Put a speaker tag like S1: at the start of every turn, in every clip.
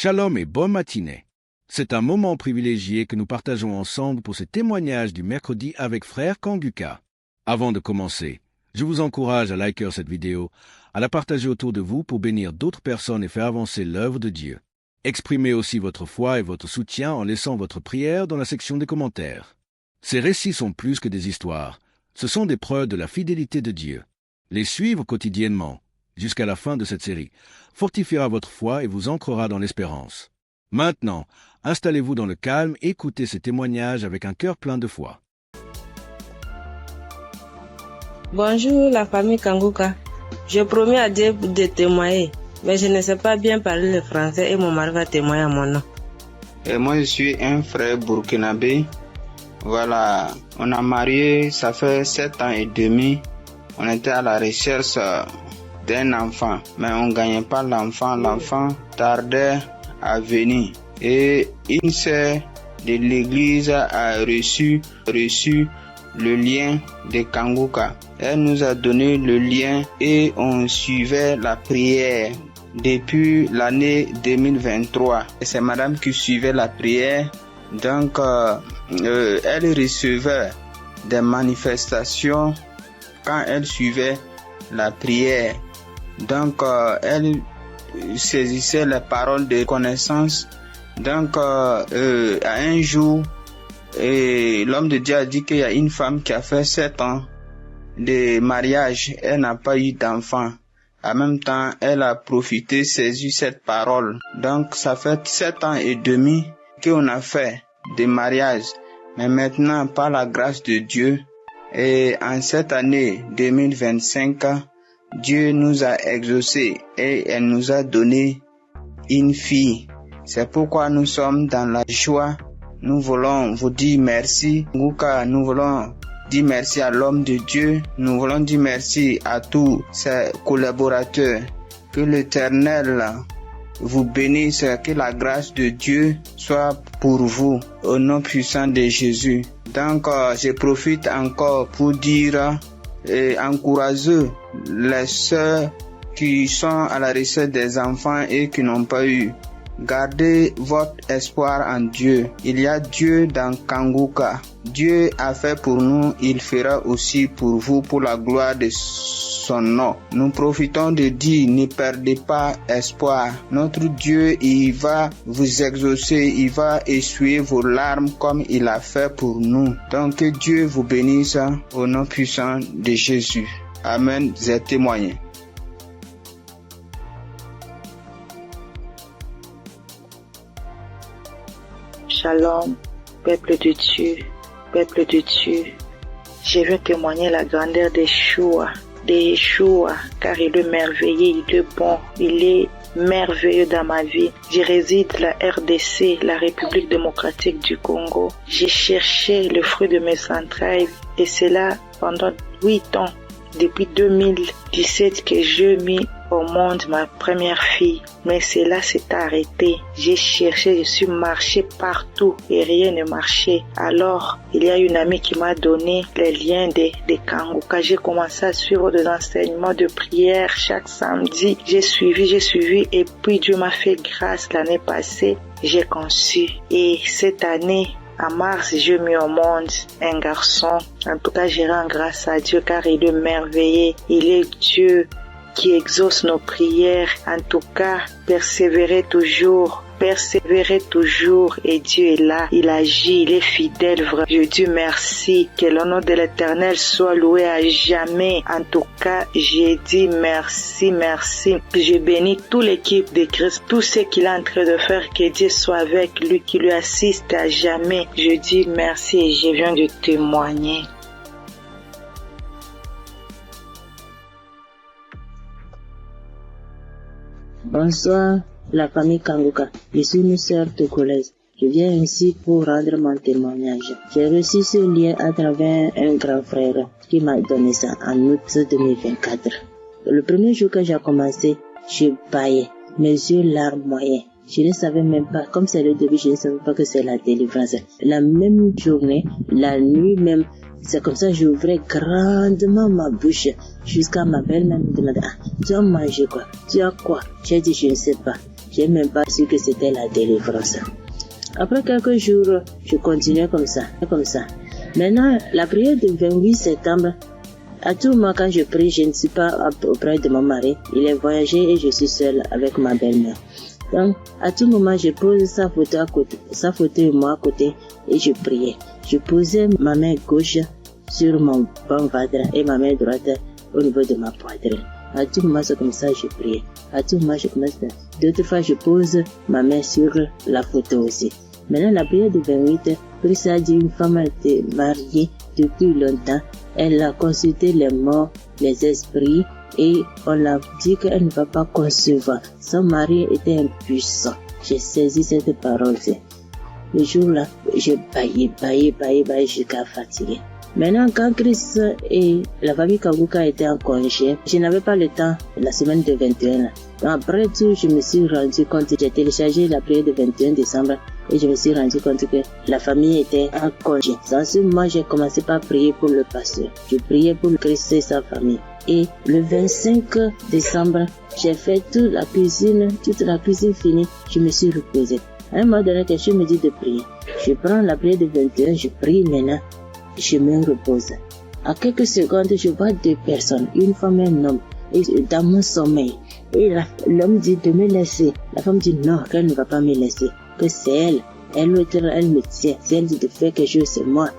S1: Shalom et bonne matinée. C'est un moment privilégié que nous partageons ensemble pour ce témoignage du mercredi avec Frère Kanguka. Avant de commencer, je vous encourage à liker cette vidéo, à la partager autour de vous pour bénir d'autres personnes et faire avancer l'œuvre de Dieu. Exprimez aussi votre foi et votre soutien en laissant votre prière dans la section des commentaires. Ces récits sont plus que des histoires, ce sont des preuves de la fidélité de Dieu. Les suivre quotidiennement, jusqu'à la fin de cette série, fortifiera votre foi et vous ancrera dans l'espérance. Maintenant, installez-vous dans le calme et écoutez ces témoignages avec un cœur plein de foi.
S2: Bonjour la famille Kanguka. Je promets à Dieu de témoigner, mais je ne sais pas bien parler le français et mon mari va témoigner à mon nom.
S3: Et moi je suis un frère burkinabé. Voilà, on a marié, ça fait 7 ans et demi. On était à la recherche d'un enfant, mais on ne gagnait pas l'enfant. L'enfant tardait à venir. Et une sœur de l'église a reçu le lien de Kanguka. Elle nous a donné le lien et on suivait la prière depuis l'année 2023. Et c'est madame qui suivait la prière. Donc, elle recevait des manifestations quand elle suivait la prière. Donc, elle saisissait les paroles de connaissance. Donc, à un jour, l'homme de Dieu a dit qu'il y a une femme qui a fait 7 ans de mariage. Elle n'a pas eu d'enfant. En même temps, elle a profité, saisi cette parole. Donc, ça fait 7 ans et demi qu'on a fait de mariage. Mais maintenant, par la grâce de Dieu, et en cette année 2025, Dieu nous a exaucés et elle nous a donné une fille. C'est pourquoi nous sommes dans la joie. Nous voulons vous dire merci. Nous voulons dire merci à l'homme de Dieu. Nous voulons dire merci à tous ses collaborateurs. Que l'Éternel vous bénisse, que la grâce de Dieu soit pour vous au nom puissant de Jésus. Donc, je profite encore pour dire et encourager les sœurs qui sont à la recherche des enfants et qui n'ont pas eu. Gardez votre espoir en Dieu. Il y a Dieu dans Kanguka. Dieu a fait pour nous, il fera aussi pour vous, pour la gloire de son nom. Nous profitons de dire, ne perdez pas espoir. Notre Dieu, il va vous exaucer, il va essuyer vos larmes comme il a fait pour nous. Donc que Dieu vous bénisse au nom puissant de Jésus. Amen. J'ai témoigné.
S4: Shalom, peuple de Dieu, peuple de Dieu. Je veux témoigner la grandeur de Yeshua, car il est merveilleux, il est bon, il est merveilleux dans ma vie. Je réside la RDC, la République démocratique du Congo. J'ai cherché le fruit de mes entrailles et c'est là pendant 8 ans, depuis 2017 que je mis au monde ma première fille. Mais cela s'est arrêté. J'ai cherché, je suis marché partout et rien ne marchait. Alors, il y a une amie qui m'a donné les liens de Kanguka. J'ai commencé à suivre des enseignements de prière chaque samedi. J'ai suivi et puis Dieu m'a fait grâce l'année passée. J'ai conçu. Et cette année, en mars, j'ai mis au monde un garçon. En tout cas, je rends grâce à Dieu car il est merveilleux. Il est Dieu qui exauce nos prières. En tout cas, persévérez toujours et Dieu est là, il agit, il est fidèle. Je dis merci, que le nom de l'Éternel soit loué à jamais. En tout cas, j'ai dit merci. Je bénis toute l'équipe de Christ, tout ce qu'il est en train de faire, que Dieu soit avec lui, qui lui assiste à jamais. Je dis merci et je viens de témoigner.
S5: Bonsoir, la famille Kanguka. Je suis une sœur togolaise. Je viens ici pour rendre mon témoignage. J'ai reçu ce lien à travers un grand frère qui m'a donné ça en août 2024. Le premier jour que j'ai commencé, je baillais, mes yeux larmes moyens. Je ne savais même pas, comme c'est le début, je ne savais pas que c'est la délivrance. La même journée, la nuit même, c'est comme ça que j'ouvrais grandement ma bouche jusqu'à ma belle-mère me demandait, tu as mangé quoi? Tu as quoi? J'ai dit, je ne sais pas. J'ai même pas su que c'était la délivrance. Après quelques jours, je continuais comme ça. Maintenant, la prière du 28 septembre, à tout moment quand je prie, je ne suis pas auprès de mon mari. Il est voyagé et je suis seule avec ma belle-mère. Donc, à tout moment, je pose sa photo et moi à côté et je priais. Je posais ma main gauche sur mon bon ventre et ma main droite au niveau de ma poitrine. À tout moment, c'est comme ça que je priais. À tout moment, je commence. D'autres fois, je pose ma main sur la photo aussi. Maintenant, la prière du 28, Christ a dit une femme a été mariée depuis longtemps. Elle a consulté les morts, les esprits, et on l'a dit qu'elle ne va pas concevoir. Son mari était impuissant. J'ai saisi cette parole. Le jour-là, j'ai baillé jusqu'à fatiguer. Maintenant, quand Christ et la famille Kanguka étaient en congé, je n'avais pas le temps la semaine de 21. Après tout, je me suis rendu compte, j'ai téléchargé la prière du 21 décembre et je me suis rendu compte que la famille était en congé. Dans ce moment, j'ai commencé par prier pour le pasteur. Je priais pour Christ et sa famille. Et le 25 décembre, j'ai fait toute la cuisine finie, je me suis reposé. À un moment donné, quelqu'un me dit de prier. Je prends la prière du 21, je prie maintenant. Je me repose. À quelques secondes, je vois deux personnes, une femme et un homme, et dans mon sommeil. Et l'homme dit de me laisser. La femme dit non, qu'elle ne va pas me laisser, que c'est elle. Elle me tient. Si elle dit de faire quelque chose, c'est moi.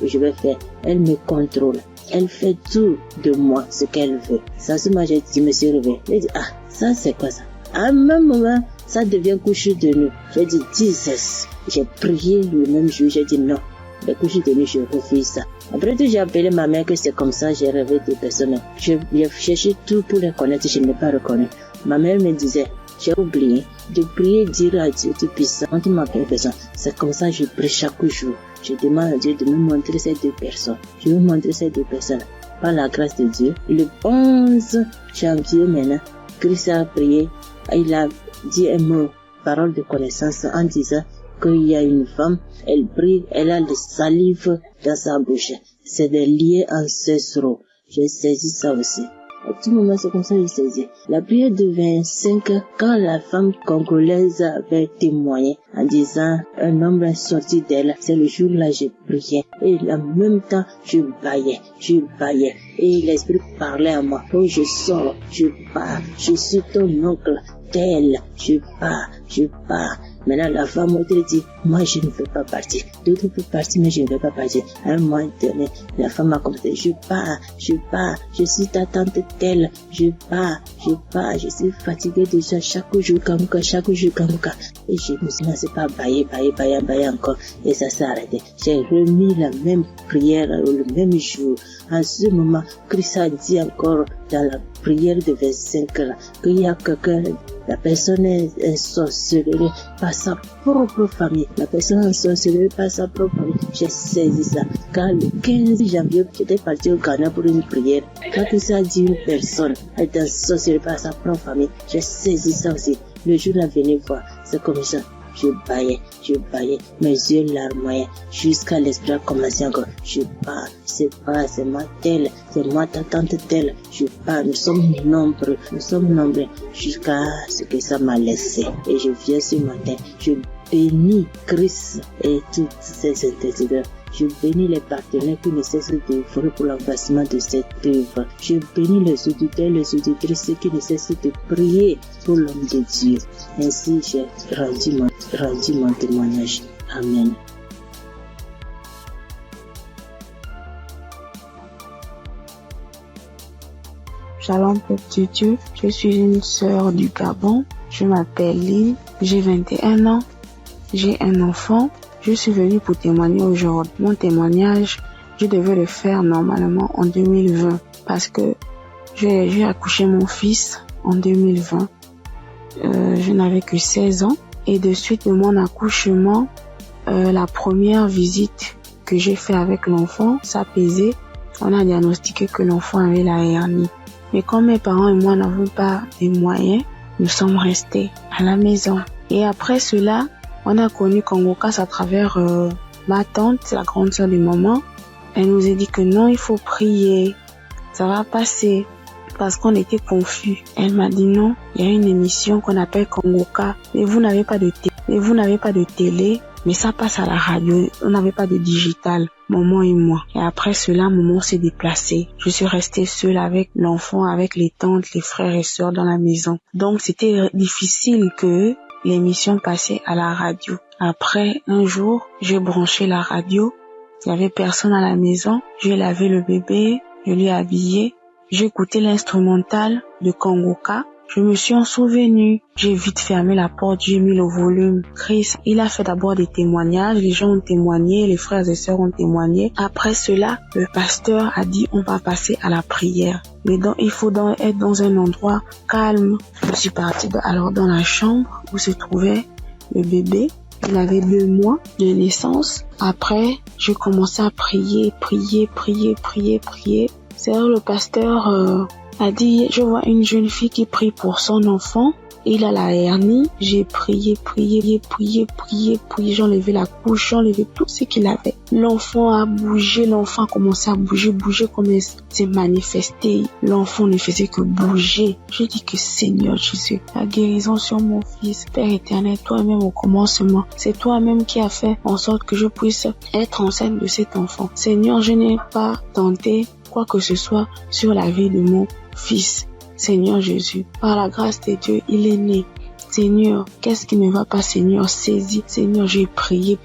S5: Je vais faire. Elle me contrôle. Elle fait tout de moi, ce qu'elle veut. Ça, ce matin, je me suis réveillé. Je dis, ça c'est quoi ça? À un même moment, ça devient couche de nuit. J'ai dit, Jesus. J'ai prié le même jour, j'ai dit non. Les couches de nuit, je refuse ça. Après tout, j'ai appelé ma mère que c'est comme ça, j'ai rêvé de personnes. J'ai cherché tout pour les connaître, je ne l'ai pas reconnu. Ma mère me disait, j'ai oublié de prier, dire à Dieu Tout-Puissant, quand tu m'appelles personne. C'est comme ça que je prie chaque jour. Je demande à Dieu de me montrer ces deux personnes. Je vais montrer ces deux personnes. Par la grâce de Dieu, le 11 janvier maintenant, Christ a prié, il a dit un mot, parole de connaissance, en disant qu'il y a une femme, elle prie, elle a le salive dans sa bouche. C'est des liens ancestraux. J'ai saisi ça aussi. À tout moment, c'est comme ça que j'ai saisi. La prière de 25, quand la femme congolaise avait témoigné en disant un homme est sorti d'elle, c'est le jour-là que j'ai prié. Et en même temps, je baillais. Et l'esprit parlait à moi. Oh, je sors, je pars, je suis ton oncle, tel, je pars. Maintenant, la femme autre dit, moi, je ne veux pas partir. D'autres peuvent partir, mais je ne veux pas partir. À un moment donné, la femme a commencé, je pars. Je suis ta tante telle. Je pars. Je suis fatiguée déjà chaque jour, Kanguka. Et je me suis lancé par bailler encore. Et ça s'est arrêté. J'ai remis la même prière le même jour. En ce moment, Christ a dit encore dans la prière de 25 là, qu'il y a quelqu'un, la personne est sorcelée par sa propre famille. La personne est sorcelée par sa propre famille. J'ai saisi ça. Quand le 15 janvier, j'étais parti au Ghana pour une prière. Quand Christ a dit une personne est sorcelée par sa propre famille, j'ai saisi ça aussi. Le jour là, venez voir. C'est comme ça. Je baillais, mes yeux larmoyaient, jusqu'à l'esprit a commencé encore. Je pars, c'est moi telle, c'est moi ta tante telle. Je pars, nous sommes nombreux, jusqu'à ce que ça m'a laissé. Et je viens ce matin, je bénis Christ et toutes ses intercesseurs. Je bénis les partenaires qui ne cessent d'œuvrer pour l'avancement de cette œuvre. Je bénis les auditeurs et les auditrices qui ne cessent de prier pour l'homme de Dieu. Ainsi, j'ai rendu mon témoignage. Amen.
S6: Shalom, peuple de Dieu. Je suis une sœur du Gabon. Je m'appelle Lynn. J'ai 21 ans. J'ai un enfant. Je suis venue pour témoigner aujourd'hui. Mon témoignage, je devais le faire normalement en 2020 parce que j'ai accouché mon fils en 2020. Je n'avais que 16 ans et de suite de mon accouchement, la première visite que j'ai fait avec l'enfant, ça pesait. On a diagnostiqué que l'enfant avait la hernie. Mais comme mes parents et moi n'avons pas les moyens, nous sommes restés à la maison. Et après cela, on a connu Kanguka à travers ma tante, la grande sœur de maman. Elle nous a dit que non, il faut prier, ça va passer. parce qu'on était confus. Elle m'a dit non, il y a une émission qu'on appelle Congoka, mais vous n'avez pas de télé, mais ça passe à la radio, on n'avait pas de digital, maman et moi. Et après cela, maman s'est déplacée. Je suis restée seule avec l'enfant, avec les tantes, les frères et sœurs dans la maison. Donc c'était difficile que l'émission passait à la radio. Après, un jour, j'ai branché la radio. Il y avait personne à la maison. J'ai lavé le bébé, je l'ai habillé. J'ai écouté l'instrumental de Congoka. Je me suis en souvenu. J'ai vite fermé la porte, j'ai mis le volume. Chris, il a fait d'abord des témoignages. Les gens ont témoigné, les frères et sœurs ont témoigné. Après cela, le pasteur a dit on va passer à la prière. Mais donc, il faut être dans un endroit calme. Je suis partie alors dans la chambre où se trouvait le bébé. Il avait 2 mois de naissance. Après, j'ai commencé à prier. C'est là le pasteur a dit, je vois une jeune fille qui prie pour son enfant. Il a la hernie. J'ai prié. J'ai enlevé la couche, j'ai enlevé tout ce qu'il avait. L'enfant a bougé, l'enfant a commencé à bouger comme il s'est manifesté. L'enfant ne faisait que bouger. J'ai dit que Seigneur Jésus, la guérison sur mon fils, Père éternel, toi-même au commencement, c'est toi-même qui as fait en sorte que je puisse être enceinte de cet enfant. Seigneur, je n'ai pas tenté quoi que ce soit sur la vie de mon fils. Seigneur Jésus, par la grâce de Dieu, il est né. Seigneur, qu'est-ce qui ne va pas, Seigneur? Saisis. Seigneur, j'ai prié.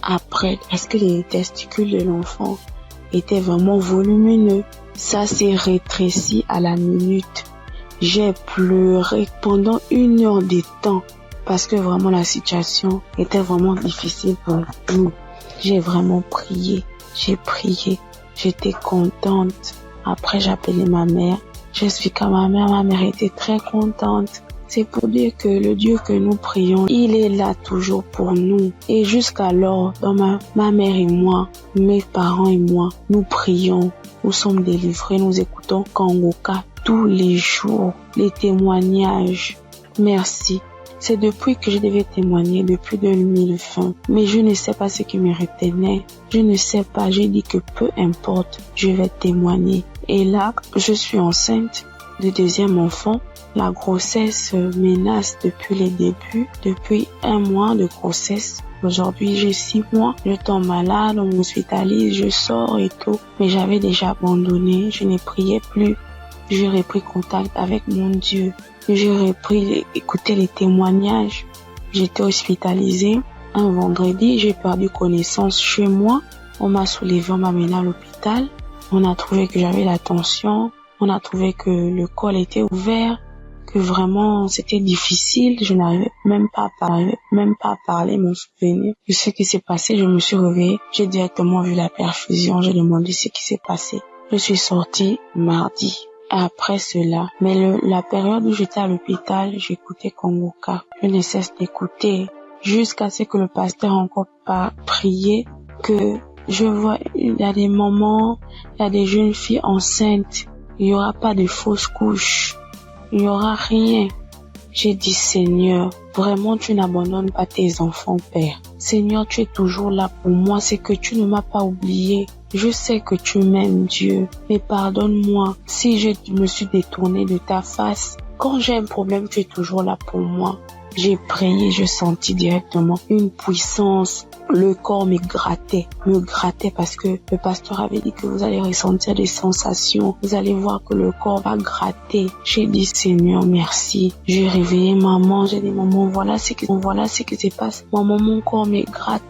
S6: Après, parce que les testicules de l'enfant étaient vraiment volumineux, ça s'est rétréci à la minute. J'ai pleuré pendant 1 heure de temps parce que vraiment la situation était vraiment difficile pour nous. J'ai vraiment prié. J'étais contente. Après, j'ai appelé ma mère. J'explique à ma mère était très contente. C'est pour dire que le Dieu que nous prions, il est là toujours pour nous. Et jusqu'alors, dans ma mère et moi, mes parents et moi, nous prions, nous sommes délivrés, nous écoutons Congoka tous les jours, les témoignages. Merci. C'est depuis que je devais témoigner, depuis 2020. Mais je ne sais pas ce qui me retenait. Je ne sais pas, j'ai dit que peu importe, je vais témoigner. Et là, je suis enceinte du 2e enfant. La grossesse menace depuis les débuts, depuis 1 mois de grossesse. Aujourd'hui, j'ai 6 mois. Je tombe malade, on m'hospitalise, je sors et tout. Mais j'avais déjà abandonné, je ne priais plus. J'ai repris contact avec mon Dieu. J'ai repris écouter les témoignages. J'étais hospitalisée. Un vendredi, j'ai perdu connaissance chez moi. On m'a soulevé, on m'a mené à l'hôpital. On a trouvé que j'avais la tension. On a trouvé que le col était ouvert. Que vraiment c'était difficile. Je n'arrivais même pas à parler, mon souvenir de ce qui s'est passé. Je me suis réveillée. J'ai directement vu la perfusion. J'ai demandé ce qui s'est passé. Je suis sortie mardi. Après cela, mais la période où j'étais à l'hôpital, j'écoutais Congoka. Je ne cesse d'écouter jusqu'à ce que le pasteur encore pas prié, que je vois, il y a des moments, il y a des jeunes filles enceintes, il y aura pas de fausses couches, il y aura rien. J'ai dit, Seigneur, vraiment tu n'abandonnes pas tes enfants, Père. Seigneur, tu es toujours là pour moi, c'est que tu ne m'as pas oublié. Je sais que tu m'aimes, Dieu, mais pardonne-moi si je me suis détournée de ta face. Quand j'ai un problème, tu es toujours là pour moi. J'ai prié, je sentis directement une puissance. Le corps me grattait parce que le pasteur avait dit que vous allez ressentir des sensations. Vous allez voir que le corps va gratter. J'ai dit, Seigneur, merci. J'ai réveillé maman. J'ai dit, maman, voilà ce qui se passe. Maman, mon corps me gratte.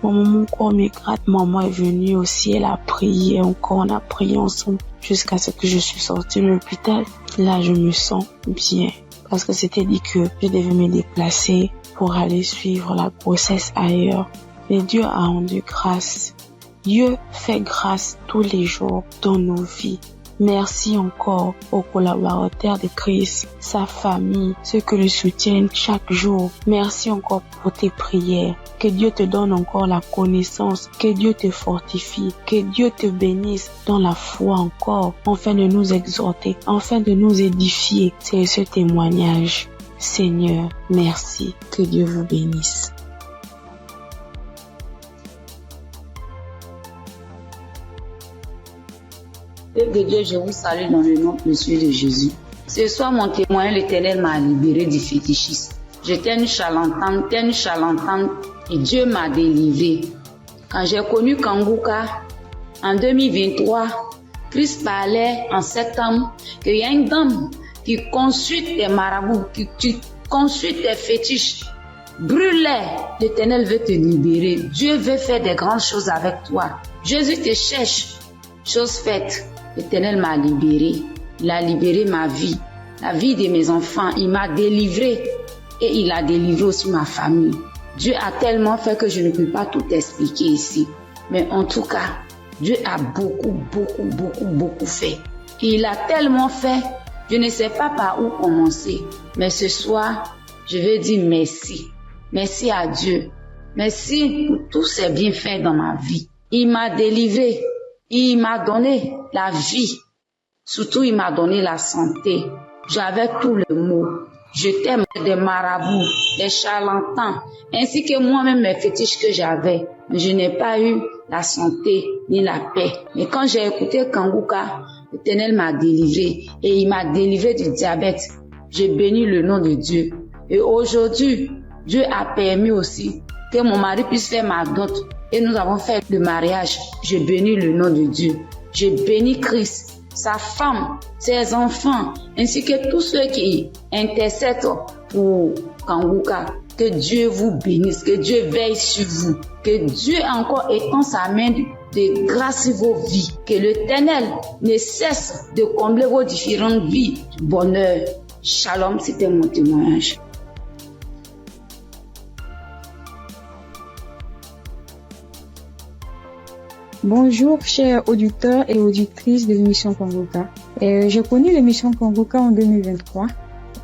S6: Maman est venue aussi. Elle a prié encore. On a prié ensemble jusqu'à ce que je suis sortie de l'hôpital. Là, je me sens bien. Parce que c'était dit que je devais me déplacer pour aller suivre la grossesse ailleurs. Mais Dieu a rendu grâce. Dieu fait grâce tous les jours dans nos vies. Merci encore aux collaborateurs de Christ, sa famille, ceux qui le soutiennent chaque jour. Merci encore pour tes prières. Que Dieu te donne encore la connaissance, que Dieu te fortifie, que Dieu te bénisse dans la foi encore, afin de nous exhorter, afin de nous édifier. C'est ce témoignage. Seigneur, merci. Que Dieu vous bénisse.
S7: Peuple de Dieu, je vous salue dans le nom précieux de Jésus. Ce soir, mon témoin, l'Éternel m'a libéré du fétichisme. J'étais une charlatane, et Dieu m'a délivré. Quand j'ai connu Kanguka, en 2023, Christ parlait en septembre qu'il y a une dame qui consulte des marabouts, qui consulte des fétiches. Brûle-les, l'Éternel veut te libérer. Dieu veut faire des grandes choses avec toi. Jésus te cherche. Chose faite, l'Éternel m'a libéré. Il a libéré ma vie, la vie de mes enfants. Il m'a délivré et il a délivré aussi ma famille. Dieu a tellement fait que je ne peux pas tout expliquer ici. Mais en tout cas, Dieu a beaucoup fait. Et il a tellement fait, je ne sais pas par où commencer. Mais ce soir, je veux dire merci. Merci à Dieu. Merci pour tous ces bienfaits dans ma vie. Il m'a délivré. Il m'a donné la vie. Surtout, il m'a donné la santé. J'avais tout le mot. J'étais des marabouts, des charlatans, ainsi que moi-même mes fétiches que j'avais. Mais je n'ai pas eu la santé ni la paix. Mais quand j'ai écouté Kanguka, l'Éternel m'a délivré et il m'a délivré du diabète. J'ai béni le nom de Dieu. Et aujourd'hui, Dieu a permis aussi que mon mari puisse faire ma dot. Et nous avons fait le mariage. Je bénis le nom de Dieu. Je bénis Christ, sa femme, ses enfants, ainsi que tous ceux qui intercèdent pour Kanguka. Que Dieu vous bénisse, que Dieu veille sur vous, que Dieu encore étend sa main de grâce sur vos vies, que l'Éternel ne cesse de combler vos différentes vies de bonheur. Shalom, c'était mon témoignage.
S8: Bonjour, chers auditeurs et auditrices de l'émission Kanguka. J'ai connu l'émission Kanguka en 2023.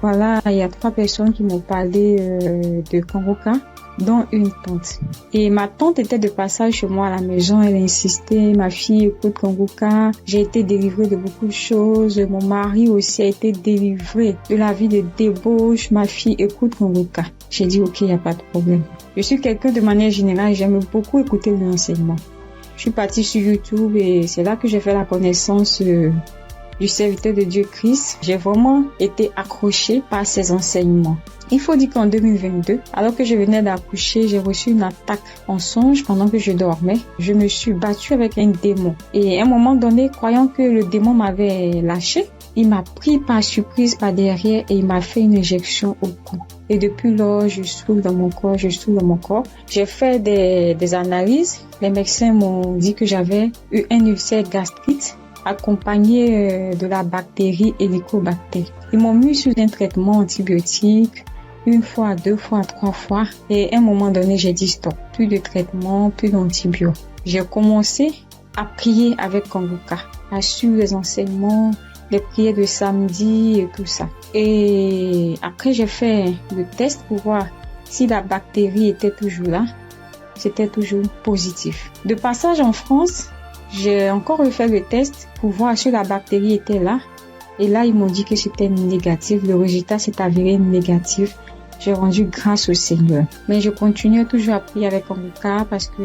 S8: Voilà, il y a 3 personnes qui m'ont parlé de Kanguka, dont une tante. Et ma tante était de passage chez moi à la maison. Elle insistait, ma fille écoute Kanguka. J'ai été délivrée de beaucoup de choses. Mon mari aussi a été délivré de la vie de débauche. Ma fille écoute Kanguka. J'ai dit ok, il n'y a pas de problème. Je suis quelqu'un de manière générale, j'aime beaucoup écouter l'enseignement. Je suis partie sur YouTube et c'est là que j'ai fait la connaissance du serviteur de Dieu Christ. J'ai vraiment été accrochée par ses enseignements. Il faut dire qu'en 2022, alors que je venais d'accoucher, j'ai reçu une attaque en songe pendant que je dormais. Je me suis battue avec un démon. Et à un moment donné, croyant que le démon m'avait lâché, il m'a pris par surprise par derrière et il m'a fait une injection au cou. Et depuis lors, je souffre dans mon corps. J'ai fait des analyses. Les médecins m'ont dit que j'avais eu un ulcère gastrique accompagné de la bactérie Helicobacter. Ils m'ont mis sous un traitement antibiotique 1 fois, 2 fois, 3 fois. Et à un moment donné, j'ai dit stop. Plus de traitement, plus d'antibiotiques. J'ai commencé à prier avec Kanguka, à suivre les enseignements, les prières de samedi et tout ça. Et après, j'ai fait le test pour voir si la bactérie était toujours là. C'était toujours positif. De passage en France, j'ai encore refait le test pour voir si la bactérie était là. Et là, ils m'ont dit que c'était négatif. Le résultat s'est avéré négatif. J'ai rendu grâce au Seigneur. Mais je continuais toujours à prier avec Kanguka parce que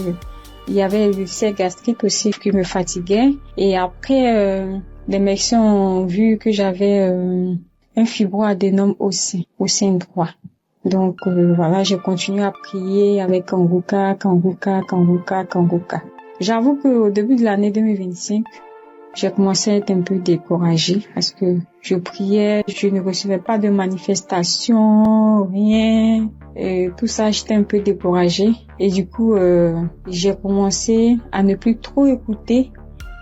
S8: il y avait l'ulcère gastrique aussi qui me fatiguait. Et après, les médecins ont vu que j'avais un fibroadénome au sein droit. Donc voilà, j'ai continué à prier avec Kanguka. J'avoue qu'au début de l'année 2025, j'ai commencé à être un peu découragée parce que je priais, je ne recevais pas de manifestation, rien. Et tout ça, j'étais un peu découragée. Et du coup, j'ai commencé à ne plus trop écouter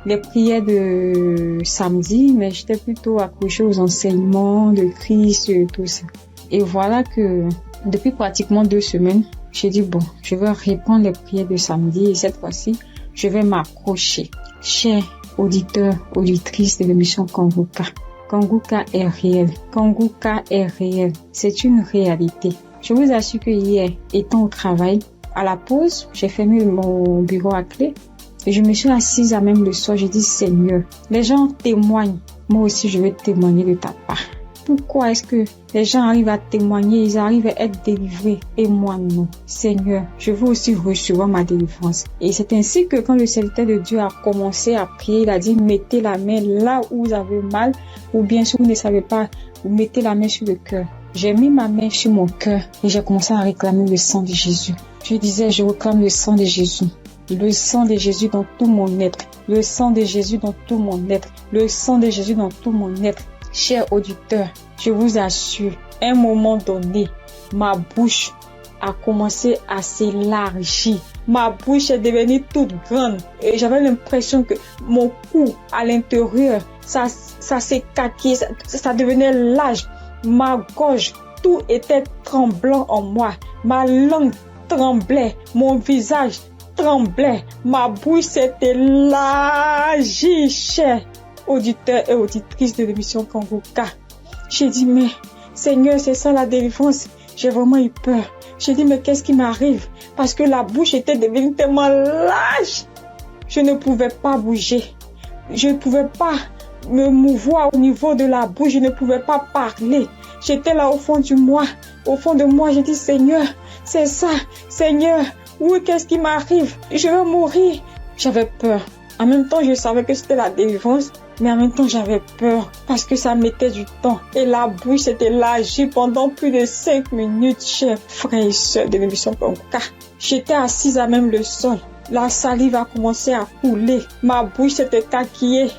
S8: les prières de samedi, mais j'étais plutôt accrochée aux enseignements de Christ et tout ça. Et voilà que depuis pratiquement 2 semaines, j'ai dit bon, je vais reprendre les prières de samedi et cette fois-ci, je vais m'accrocher. Chers auditeurs, auditrices de l'émission Kanguka, Kanguka est réel. Kanguka est réel. C'est une réalité. Je vous assure que hier, étant au travail, à la pause, j'ai fermé mon bureau à clé et je me suis assise à même le soir. J'ai dit Seigneur, les gens témoignent. Moi aussi, je vais témoigner de ta part. Pourquoi est-ce que les gens arrivent à témoigner, ils arrivent à être délivrés et moi non? Seigneur, je veux aussi recevoir ma délivrance. Et c'est ainsi que quand le serviteur de Dieu a commencé à prier, il a dit mettez la main là où vous avez mal, ou bien si vous ne savez pas, vous mettez la main sur le cœur. J'ai mis ma main sur mon cœur et j'ai commencé à réclamer le sang de Jésus. Je disais, je réclame le sang de Jésus. Le sang de Jésus dans tout mon être. Le sang de Jésus dans tout mon être. Le sang de Jésus dans tout mon être. Chers auditeurs, je vous assure, à un moment donné, ma bouche a commencé à s'élargir. Ma bouche est devenue toute grande et j'avais l'impression que mon cou à l'intérieur, ça s'écaquait, ça devenait large. Ma gorge, tout était tremblant en moi. Ma langue tremblait, mon visage tremblait, ma bouche s'est élargie, chers auditeurs et auditrices de l'émission Kangoka. J'ai dit, mais Seigneur, c'est ça la délivrance. J'ai vraiment eu peur. J'ai dit, mais qu'est-ce qui m'arrive? Parce que la bouche était devenue tellement large. Je ne pouvais pas bouger. Je ne pouvais pas me mouvoir au niveau de la bouche. Je ne pouvais pas parler. J'étais là au fond de moi. Au fond de moi, j'ai dit, Seigneur, c'est ça. Seigneur, oui, qu'est-ce qui m'arrive? Je vais mourir. J'avais peur. En même temps, je savais que c'était la délivrance, mais en même temps, j'avais peur parce que ça mettait du temps. Et la bouche s'était élargie pendant plus de 5 minutes, chers frères et sœurs de l'émission Kangoka. J'étais assise à même le sol. La salive a commencé à couler. Ma bouche s'était taquillée.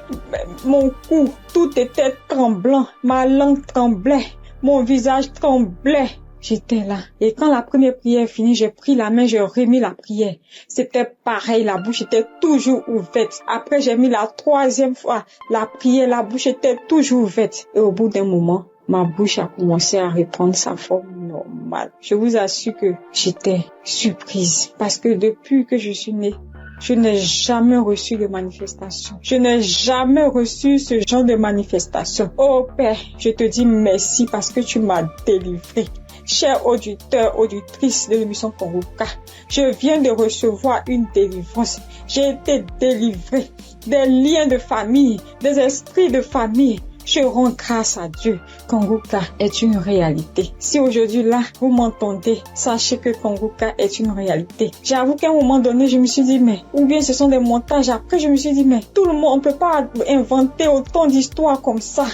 S8: Mon cou, tout était tremblant. Ma langue tremblait. Mon visage tremblait. J'étais là. Et quand la première prière est finie, j'ai pris la main, j'ai remis la prière. C'était pareil, la bouche était toujours ouverte. Après, j'ai mis la troisième fois la prière, la bouche était toujours ouverte. Et au bout d'un moment, ma bouche a commencé à reprendre sa forme normale. Je vous assure que j'étais surprise. Parce que depuis que je suis née, je n'ai jamais reçu de manifestation. Je n'ai jamais reçu ce genre de manifestation. Oh Père, je te dis merci parce que tu m'as délivré. Chers auditeurs, auditrices de l'émission Kangoka, je viens de recevoir une délivrance. J'ai été délivré des liens de famille, des esprits de famille. Je rends grâce à Dieu. Kangoka est une réalité. Si aujourd'hui là, vous m'entendez, sachez que Kangoka est une réalité. J'avoue qu'à un moment donné, je me suis dit, mais, ou bien ce sont des montages. Après, je me suis dit, mais, tout le monde, on peut pas inventer autant d'histoires comme ça.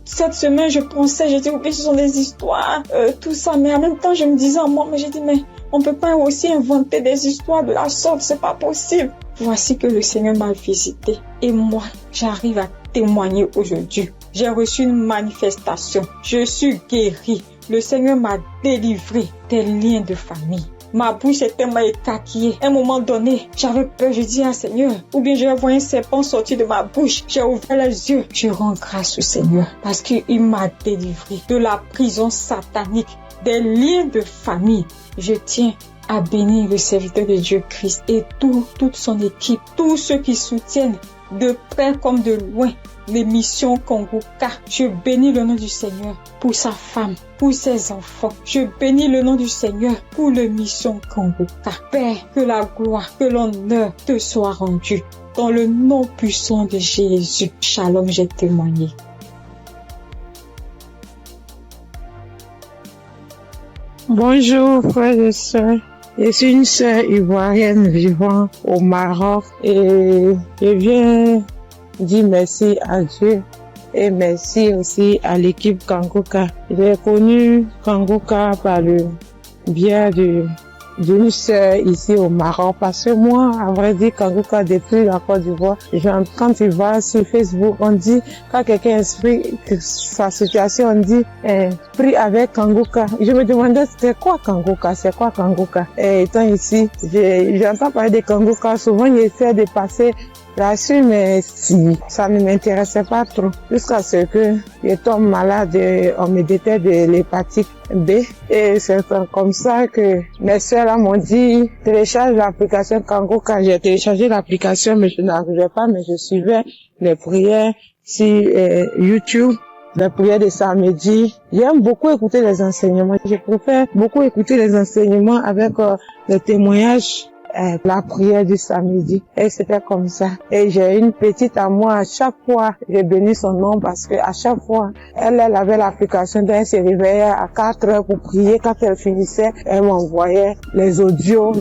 S8: Cette semaine, je pensais, j'ai dit, ok, ce sont des histoires, tout ça. Mais en même temps, je me disais en moi, mais j'ai dit, mais on peut pas aussi inventer des histoires de la sorte, c'est pas possible. Voici que le Seigneur m'a visité. Et moi, j'arrive à témoigner aujourd'hui. J'ai reçu une manifestation. Je suis guérie. Le Seigneur m'a délivré des liens de famille. Ma bouche était tellement écaquillée. À un moment donné, j'avais peur. Je dis, Seigneur, ou bien je vais voir un serpent sortir de ma bouche. J'ai ouvert les yeux. Je rends grâce au Seigneur parce qu'il m'a délivré de la prison satanique, des liens de famille. Je tiens à bénir le serviteur de Dieu Christ et toute son équipe, tous ceux qui soutiennent de près comme de loin l'émission Kangoka. Je bénis le nom du Seigneur pour sa femme, pour ses enfants. Je bénis le nom du Seigneur pour l'émission Kangoka. Père, que la gloire, que l'honneur te soit rendu. Dans le nom puissant de Jésus. Shalom, j'ai témoigné.
S9: Bonjour frères et sœurs. Je suis une sœur ivoirienne vivant au Maroc et je viens dire merci à Dieu et merci aussi à l'équipe Kangoka. J'ai connu Kangoka par le biais d'une sœur ici au Maroc parce que moi, à vrai dire, Kangoka depuis la Côte d'Ivoire, quand tu vas sur Facebook, on dit, quand quelqu'un explique sa situation, on dit, prie avec Kangoka. Je me demandais, c'est quoi Kangoka? Et étant ici, j'entends parler de Kangoka, souvent j'essaie de passer là-dessus, mais si, ça ne m'intéressait pas trop. Jusqu'à ce que je tombe malade, on me détecte de l'hépatite B. Et c'est comme ça que mes soeurs m'ont dit, télécharge l'application Kangoka. J'ai téléchargé l'application, mais je n'arrivais pas, mais je suivais les prières sur YouTube. Les prières de samedi. J'aime beaucoup écouter les enseignements. Je préfère beaucoup écouter les enseignements avec les témoignages la prière du samedi. Et c'était comme ça. Et j'ai une petite à moi, à chaque fois, j'ai béni son nom parce que à chaque fois, elle avait l'application elle se réveillait à 4 heures pour prier. Quand elle finissait, elle m'envoyait les audios,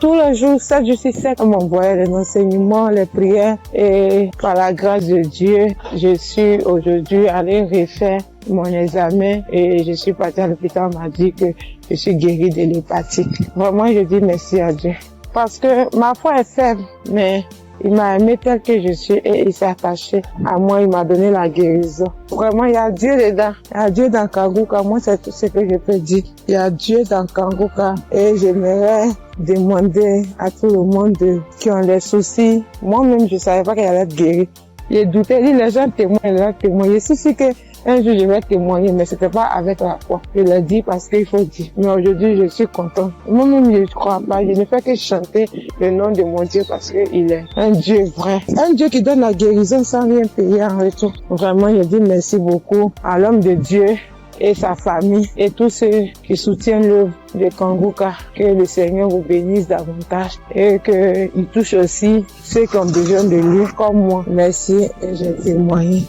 S9: tous les jours, 7 jours sur 7, elle m'envoyait les enseignements, les prières. Et par la grâce de Dieu, je suis aujourd'hui allée refaire mon examen et je suis partie à l'hôpital, on m'a dit que je suis guérie de l'hépatite. Vraiment, je dis merci à Dieu. Parce que ma foi est faible, mais il m'a aimé tel que je suis et il s'est attaché à moi, il m'a donné la guérison. Vraiment, il y a Dieu dedans. Il y a Dieu dans Kanguka. Moi, c'est tout ce que je peux dire. Il y a Dieu dans Kanguka et j'aimerais demander à tout le monde qui ont des soucis. Moi-même, je savais pas qu'elle allait être guérie. J'ai douté, les gens témoignent. Je suis sûre que un jour je vais témoigner, mais c'était pas avec la foi. Je l'ai dit parce qu'il faut dire. Mais aujourd'hui, je suis contente. Moi-même, je ne crois pas. Je ne fais que chanter le nom de mon Dieu parce qu'il est un Dieu vrai. Un Dieu qui donne la guérison sans rien payer en retour. Vraiment, je dis merci beaucoup à l'homme de Dieu et sa famille et tous ceux qui soutiennent l'œuvre de Kanguka. Que le Seigneur vous bénisse davantage et qu'il touche aussi ceux qui ont besoin de lui comme moi. Merci et j'ai témoigné.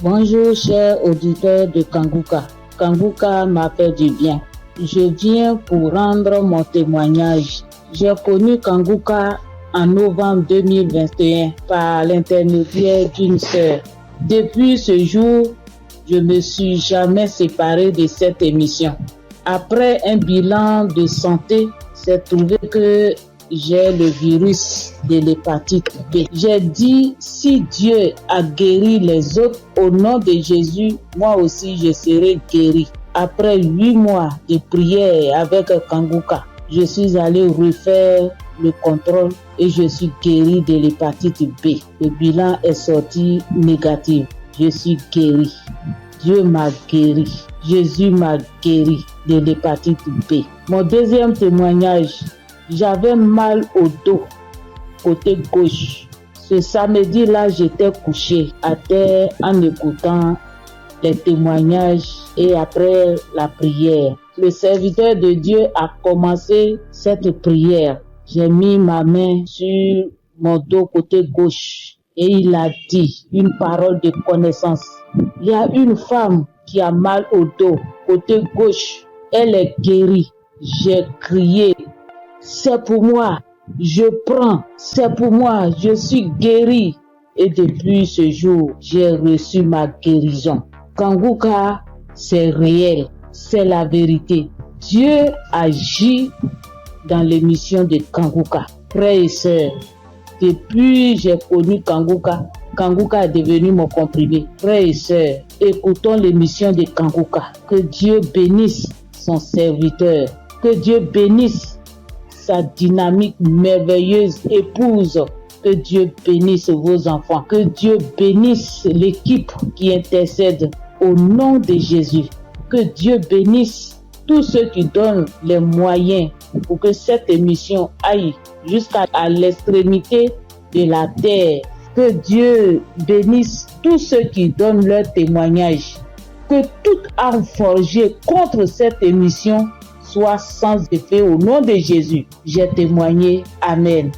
S5: Bonjour chers auditeurs de Kanguka. Kanguka m'a fait du bien. Je viens pour rendre mon témoignage. J'ai connu Kanguka en novembre 2021 par l'intermédiaire d'une sœur. Depuis ce jour, je ne me suis jamais séparée de cette émission. Après un bilan de santé, c'est trouvé que j'ai le virus de l'hépatite B. J'ai dit, si Dieu a guéri les autres, au nom de Jésus, moi aussi je serai guéri. Après 8 mois de prière avec Kanguka, je suis allée refaire le contrôle et je suis guéri de l'hépatite B. Le bilan est sorti négatif. Je suis guéri. Dieu m'a guéri. Jésus m'a guéri de l'hépatite B. Mon deuxième témoignage, j'avais mal au dos, côté gauche. Ce samedi-là, j'étais couché à terre en écoutant les témoignages et après la prière. Le serviteur de Dieu a commencé cette prière. J'ai mis ma main sur mon dos côté gauche et il a dit une parole de connaissance. Il y a une femme qui a mal au dos côté gauche. Elle est guérie. J'ai crié. C'est pour moi, je prends, c'est pour moi, je suis guéri. Et depuis ce jour, j'ai reçu ma guérison. Kanguka, c'est réel, c'est la vérité. Dieu agit dans l'émission de Kanguka. Frères et sœurs, depuis j'ai connu Kanguka, Kanguka est devenu mon comprimé. Frères et sœurs, écoutons l'émission de Kanguka. Que Dieu bénisse son serviteur, que Dieu bénisse sa dynamique merveilleuse épouse. Que Dieu bénisse vos enfants. Que Dieu bénisse l'équipe qui intercède au nom de Jésus. Que Dieu bénisse tous ceux qui donnent les moyens pour que cette émission aille jusqu'à l'extrémité de la terre. Que Dieu bénisse tous ceux qui donnent leur témoignage. Que toute arme forgée contre cette émission soit sans effet au nom de Jésus. J'ai témoigné. Amen.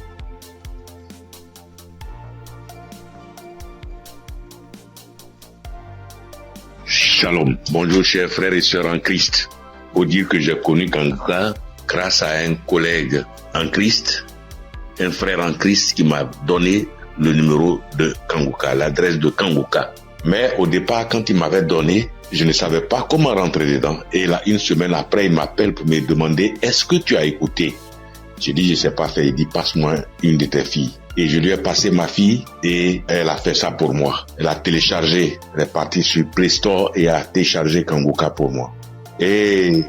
S10: Shalom. Bonjour chers frères et sœurs en Christ. Pour dire que j'ai connu Kanguka grâce à un collègue en Christ, un frère en Christ qui m'a donné le numéro de Kanguka, l'adresse de Kanguka. Mais au départ, quand il m'avait donné, je ne savais pas comment rentrer dedans. Et là, une semaine après, il m'appelle pour me demander « Est-ce que tu as écouté ?» J'ai dit « Je ne sais pas faire ». Il dit « Passe-moi une de tes filles ». Et je lui ai passé ma fille et elle a fait ça pour moi. Elle a téléchargé, elle est partie sur Play Store et a téléchargé Kanguka pour moi. Et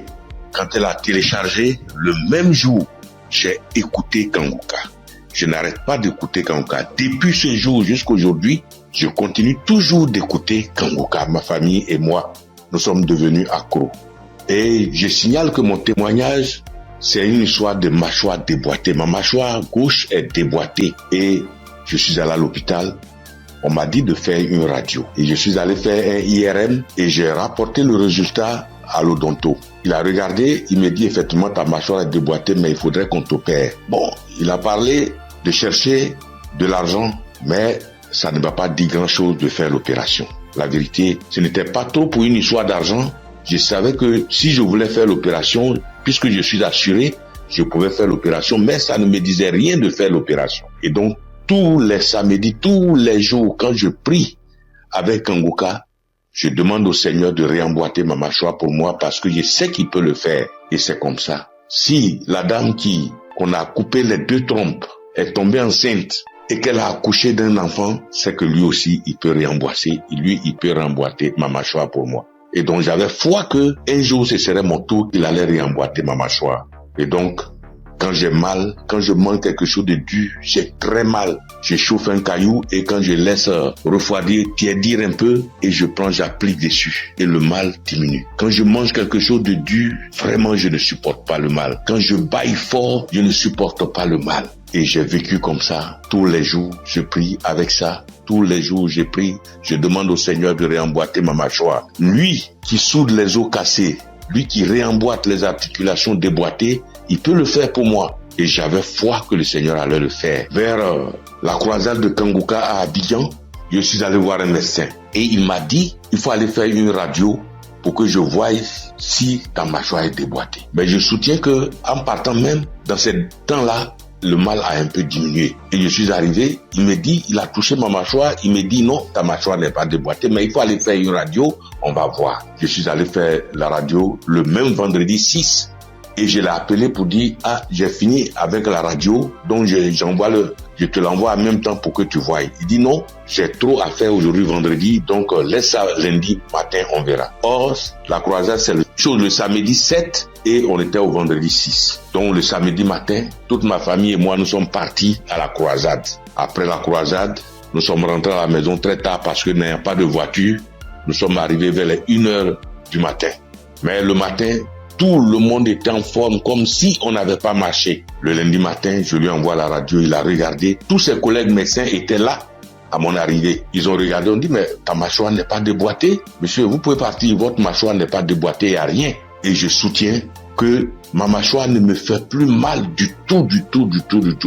S10: quand elle a téléchargé, le même jour, j'ai écouté Kanguka. Je n'arrête pas d'écouter Kanguka. Depuis ce jour jusqu'à aujourd'hui, je continue toujours d'écouter Kanguka. Ma famille et moi, nous sommes devenus accros. Et je signale que mon témoignage, c'est une histoire de mâchoire déboîtée. Ma mâchoire gauche est déboîtée et je suis allé à l'hôpital on m'a dit de faire une radio. Et je suis allé faire un IRM et j'ai rapporté le résultat à l'odonto. Il a regardé, il me dit effectivement ta mâchoire est déboîtée, mais il faudrait qu'on t'opère. Bon, il a parlé de chercher de l'argent, mais ça ne m'a pas dit grand-chose de faire l'opération. La vérité, ce n'était pas trop pour une histoire d'argent. Je savais que si je voulais faire l'opération, puisque je suis assuré, je pouvais faire l'opération, mais ça ne me disait rien de faire l'opération. Et donc, tous les samedis, tous les jours, quand je prie avec Kanguka, je demande au Seigneur de réemboîter ma mâchoire pour moi parce que je sais qu'il peut le faire. Et c'est comme ça. Si la dame qu'on a coupé les 2 trompes est tombée enceinte et qu'elle a accouché d'un enfant, c'est que lui aussi, il peut réemboîter. Lui, il peut réemboîter ma mâchoire pour moi. Et donc, j'avais foi que un jour, ce serait mon tour, il allait réemboîter ma mâchoire. Et donc, quand j'ai mal, quand je mange quelque chose de dur, j'ai très mal. Je chauffe un caillou et quand je laisse refroidir, tiédir un peu et j'applique dessus et le mal diminue. Quand je mange quelque chose de dur, vraiment je ne supporte pas le mal. Quand je baille fort, je ne supporte pas le mal. Et j'ai vécu comme ça. Tous les jours, je prie avec ça. Tous les jours, je prie. Je demande au Seigneur de réemboîter ma mâchoire. Lui qui soude les os cassés, lui qui réemboîte les articulations déboîtées, il peut le faire pour moi. Et j'avais foi que le Seigneur allait le faire. Vers la croisade de Kanguka à Abidjan, je suis allé voir un médecin. Et il m'a dit, il faut aller faire une radio pour que je voie si ta mâchoire est déboîtée. Mais je soutiens que en partant même, dans ce temps-là, le mal a un peu diminué. Et je suis arrivé, il me dit, il a touché ma mâchoire, il me dit non, ta mâchoire n'est pas déboîtée, mais il faut aller faire une radio, on va voir. Je suis allé faire la radio le même vendredi 6. Et je l'ai appelé pour dire, j'ai fini avec la radio, donc je te l'envoie en même temps pour que tu voies. Il dit non, j'ai trop à faire aujourd'hui vendredi, donc laisse ça lundi matin, on verra. Or, la croisade, c'est le samedi 7 et on était au vendredi 6. Donc le samedi matin, toute ma famille et moi, nous sommes partis à la croisade. Après la croisade, nous sommes rentrés à la maison très tard parce que n'ayant pas de voiture, nous sommes arrivés vers les 1h du matin. Mais le matin, tout le monde était en forme comme si on n'avait pas marché. Le lundi matin, je lui envoie la radio, il a regardé. Tous ses collègues médecins étaient là à mon arrivée. Ils ont regardé, on dit, mais ta mâchoire n'est pas déboîtée. Monsieur, vous pouvez partir, votre mâchoire n'est pas déboîtée, il n'y a rien. Et je soutiens que ma mâchoire ne me fait plus mal du tout.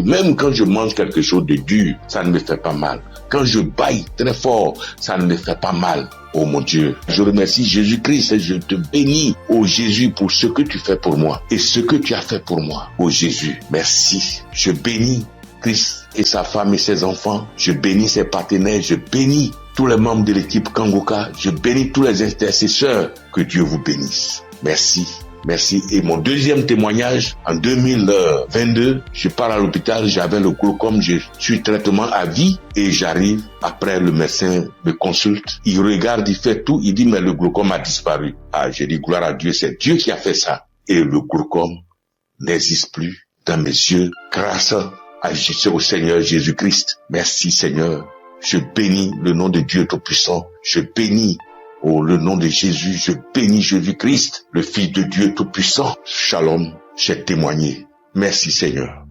S10: Même quand je mange quelque chose de dur, ça ne me fait pas mal. Quand je baille très fort, ça ne me fait pas mal. Oh mon Dieu, je remercie Jésus-Christ et je te bénis, oh Jésus, pour ce que tu fais pour moi et ce que tu as fait pour moi. Oh Jésus, merci. Je bénis Christ et sa femme et ses enfants. Je bénis ses partenaires. Je bénis tous les membres de l'équipe Kanguka. Je bénis tous les intercesseurs. Que Dieu vous bénisse. Merci. Merci. Et mon deuxième témoignage, en 2022, je pars à l'hôpital, j'avais le glaucome, je suis traitement à vie et j'arrive, après le médecin me consulte, il regarde, il fait tout, il dit mais le glaucome a disparu. J'ai dit gloire à Dieu, c'est Dieu qui a fait ça. Et le glaucome n'existe plus dans mes yeux grâce au Seigneur Jésus-Christ. Merci Seigneur. Je bénis le nom de Dieu Tout-Puissant. Je bénis le nom de Jésus, je bénis Jésus-Christ, le Fils de Dieu Tout-Puissant. Shalom, j'ai témoigné. Merci Seigneur.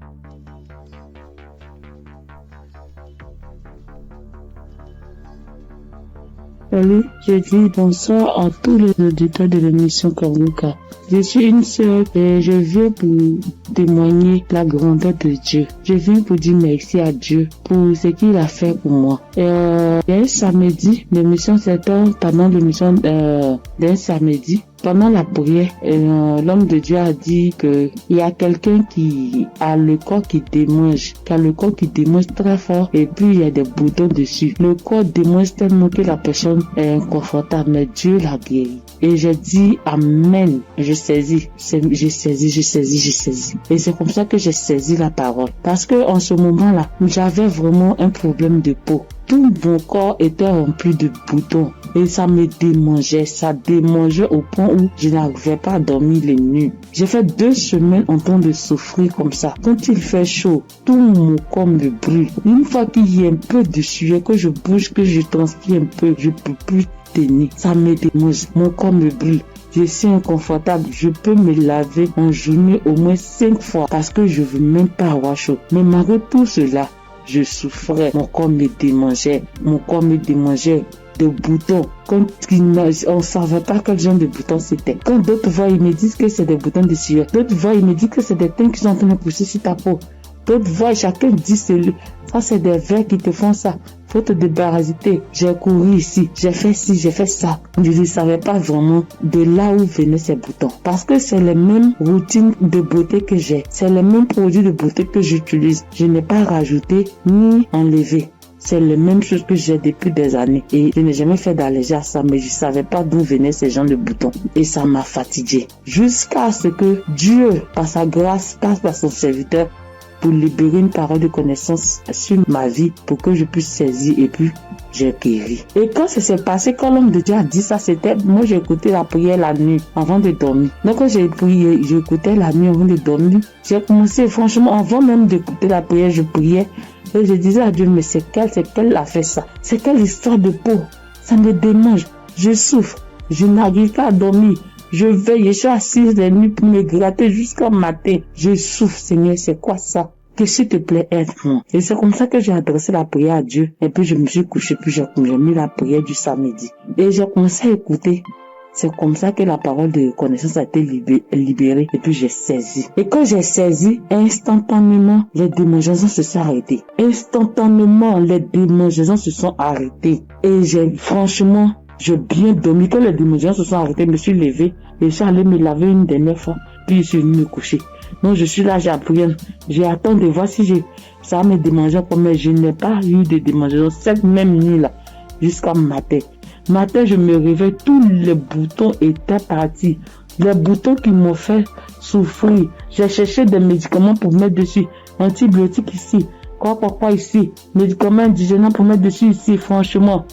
S5: Salut, je dis bonsoir à tous les auditeurs de l'émission Kanguka. Je suis une sœur et je viens pour témoigner la grandeur de Dieu. Je viens pour dire merci à Dieu pour ce qu'il a fait pour moi. Il y a un samedi, l'émission s'étend pendant l'émission d'un samedi. Pendant la prière, l'homme de Dieu a dit que il y a quelqu'un qui a le corps qui démange, très fort et puis il y a des boutons dessus. Le corps démange tellement que la personne est inconfortable, mais Dieu l'a guéri. Et j'ai dit amen. Je saisis. Et c'est comme ça que j'ai saisi la parole. Parce que en ce moment-là, j'avais vraiment un problème de peau. Tout mon corps était rempli de boutons et ça me démangeait. Ça démangeait au point où je n'arrivais pas à dormir les nuits. J'ai fait 2 semaines en train de souffrir comme ça. Quand il fait chaud, tout mon corps me brûle. Une fois qu'il y a un peu de sueur, que je bouge, que je transpire un peu, je peux plus tenir. Ça me démange. Mon corps me brûle. Je suis inconfortable. Je peux me laver en journée au moins 5 fois parce que je veux même pas avoir chaud. Mais malgré tout cela,
S9: je souffrais, mon corps me démangeait de boutons. Quand on ne savait pas quel genre de boutons c'était. Quand d'autres voient, ils me disent que c'est des boutons de sueur. D'autres voient, ils me disent que c'est des teintes qui sont en train de pousser sur ta peau. D'autres voient, chacun dit ça c'est des vers qui te font ça. Faut te débarrasser. J'ai couru ici, j'ai fait ci, j'ai fait ça. Je ne savais pas vraiment de là où venaient ces boutons. Parce que c'est les mêmes routines de beauté que j'ai. C'est les mêmes produits de beauté que j'utilise. Je n'ai pas rajouté ni enlevé. C'est la même chose que j'ai depuis des années. Et je n'ai jamais fait d'allergie à ça, mais je ne savais pas d'où venaient ces gens de boutons. Et ça m'a fatigué. Jusqu'à ce que Dieu, par sa grâce, passe par son serviteur pour libérer une parole de connaissance sur ma vie pour que je puisse saisir et puis j'ai guéri. Et quand ça s'est passé, quand l'homme de Dieu a dit ça, c'était, moi j'ai écouté la prière la nuit avant de dormir. Donc quand j'ai prié, j'écoutais la nuit avant de dormir. J'ai commencé, franchement, avant même d'écouter la prière, je priais. Et je disais à Dieu, mais c'est quelle a fait ça? C'est quelle histoire de peau? Ça me démange. Je souffre. Je n'arrive pas à dormir. Je veille, je suis assise les nuits pour me gratter jusqu'au matin. Je souffre, Seigneur, c'est quoi ça? Que s'il te plaît, aide-moi. Et c'est comme ça que j'ai adressé la prière à Dieu. Et puis je me suis couché, puis j'ai mis la prière du samedi. Et j'ai commencé à écouter. C'est comme ça que la parole de connaissance a été libérée. Et puis j'ai saisi. Et quand j'ai saisi, instantanément, les démangeaisons se sont arrêtées. Instantanément, les démangeaisons se sont arrêtées. Et franchement, j'ai bien dormi. Quand les démangeaisons se sont arrêtées, je me suis levé. Et je suis allé me laver une dernière fois. Puis je suis venu me coucher. Donc je suis là, j'ai appris. J'ai attendu de voir si ça va me démanger. Mais je n'ai pas eu de démangeaisons cette même nuit-là. Jusqu'à matin. Matin, je me réveille, tous les boutons étaient partis. Les boutons qui m'ont fait souffrir. J'ai cherché des médicaments pour mettre dessus. Antibiotiques ici. Quoi ici. Médicaments indigènes pour mettre dessus ici. Franchement,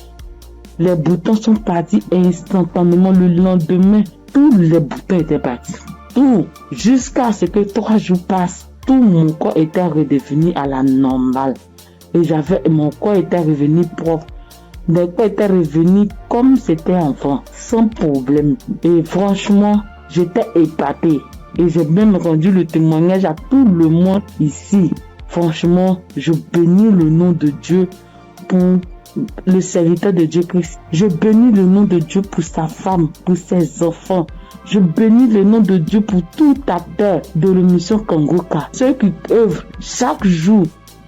S9: les boutons sont partis instantanément. Le lendemain, tous les boutons étaient partis. Tout. Jusqu'à ce que 3 jours passent. Tout mon corps était redevenu à la normale. Et mon corps était revenu propre. Mon corps était revenu comme c'était enfant, sans problème. Et franchement, j'étais épatée. Et j'ai même rendu le témoignage à tout le monde ici. Franchement, je bénis le nom de Dieu pour le serviteur de Dieu Christ. Je bénis le nom de Dieu pour sa femme, pour ses enfants. Je bénis le nom de Dieu pour tout acteur de l'émission Kangoka. Ceux qui œuvrent chaque jour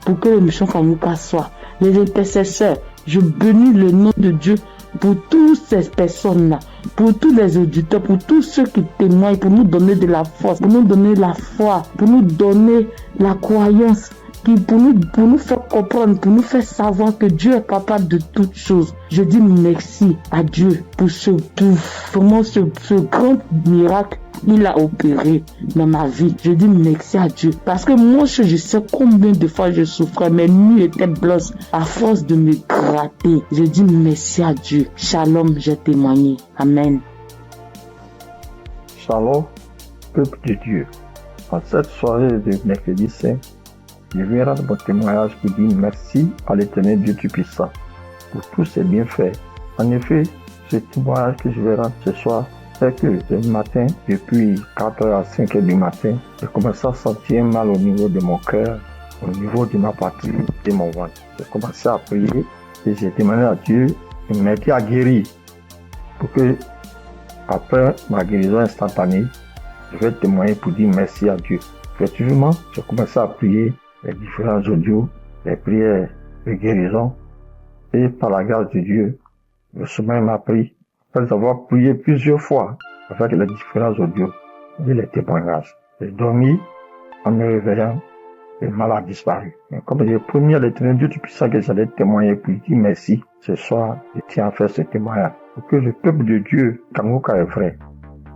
S9: pour que l'émission Kangoka soit. Les intercesseurs. Je bénis le nom de Dieu pour toutes ces personnes-là, pour tous les auditeurs, pour tous ceux qui témoignent, pour nous donner de la force, pour nous donner la foi, pour nous donner la croyance, pour nous faire comprendre, pour nous faire savoir que Dieu est capable de toutes choses. Je dis merci à Dieu pour ce grand miracle qu'il a opéré dans ma vie. Je dis merci à Dieu. Parce que moi, je sais combien de fois je souffrais. Mes nuits étaient blanches à force de me gratter. Je dis merci à Dieu. Shalom, j'ai témoigné. Amen.
S11: Shalom, peuple de Dieu. En cette soirée de mercredi saint, je viens rendre mon témoignage pour dire merci à l'Éternel Dieu Tout-Puissant pour tous ses bienfaits. En effet, ce témoignage que je vais rendre ce soir, c'est que ce matin, depuis 4h à 5h du matin, j'ai commencé à sentir mal au niveau de mon cœur, au niveau de ma partie, de mon ventre. J'ai commencé à prier et j'ai demandé à Dieu de m'aider à guérir pour que, après ma guérison instantanée, je vais témoigner pour dire merci à Dieu. Effectivement, j'ai commencé à prier les différents audios, les prières de guérison, et par la grâce de Dieu, le sommeil m'a pris. Après avoir prié plusieurs fois avec les différents audios et les témoignages, j'ai dormi en me réveillant, le mal a disparu. Mais comme j'ai promis à l'Éternel Dieu Tout-Puissant que j'allais témoigner pour lui dire merci, ce soir, je tiens à faire ce témoignage pour que le peuple de Dieu, Kangoka est vrai.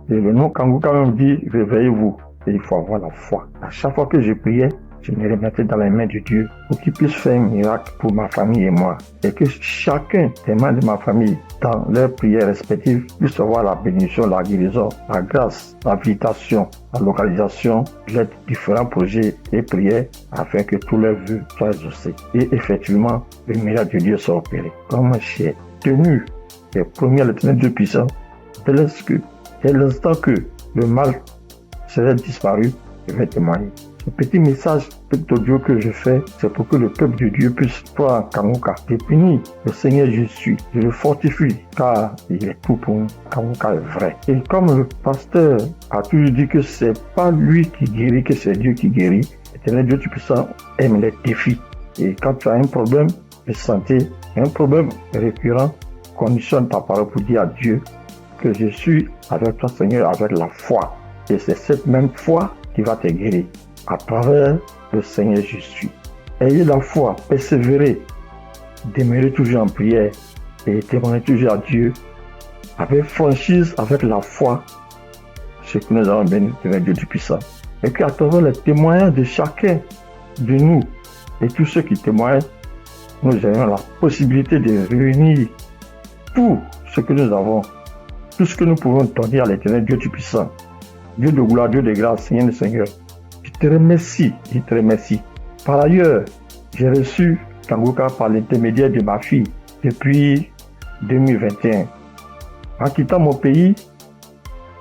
S11: Et le nom Kangoka même dit, réveillez-vous. Et il faut avoir la foi. À chaque fois que je priais, je me remettais dans les mains de Dieu pour qu'il puisse faire un miracle pour ma famille et moi. Et que chacun des membres de ma famille, dans leurs prières respectives, puisse avoir la bénédiction, la guérison, la grâce, l'habilitation, la localisation, les différents projets et prières afin que tous leurs vœux soient exaucés. Et effectivement, le miracle de Dieu soit opéré. Comme j'ai tenu les premiers à l'Éternel Dieu puissant, dès l'instant que le mal serait disparu, je vais témoigner. Ce petit message audio que je fais, c'est pour que le peuple de Dieu puisse croire en Kanguka. Je bénis le Seigneur Jésus, je le fortifie, car il est tout pour nous. Kanguka est vrai. Et comme le pasteur a toujours dit que c'est pas lui qui guérit, que c'est Dieu qui guérit, l'Éternel Dieu Tout-Puissant aime les défis. Et quand tu as un problème de santé, un problème récurrent, conditionne ta parole pour dire à Dieu que je suis avec toi, Seigneur, avec la foi. Et c'est cette même foi qui va te guérir à travers le Seigneur Jésus. Ayez la foi, persévérez, demeurez toujours en prière et témoignez toujours à Dieu avec franchise, avec la foi, ce que nous avons béni de Dieu Tout-Puissant. Et qu'à travers les témoignages de chacun de nous et tous ceux qui témoignent, nous ayons la possibilité de réunir tout ce que nous avons, tout ce que nous pouvons donner à l'Éternel Dieu Tout-Puissant. Dieu de gloire, Dieu de grâce, Seigneur le Seigneur. Je te remercie. Par ailleurs, j'ai reçu Kanguka par l'intermédiaire de ma fille depuis 2021. En quittant mon pays,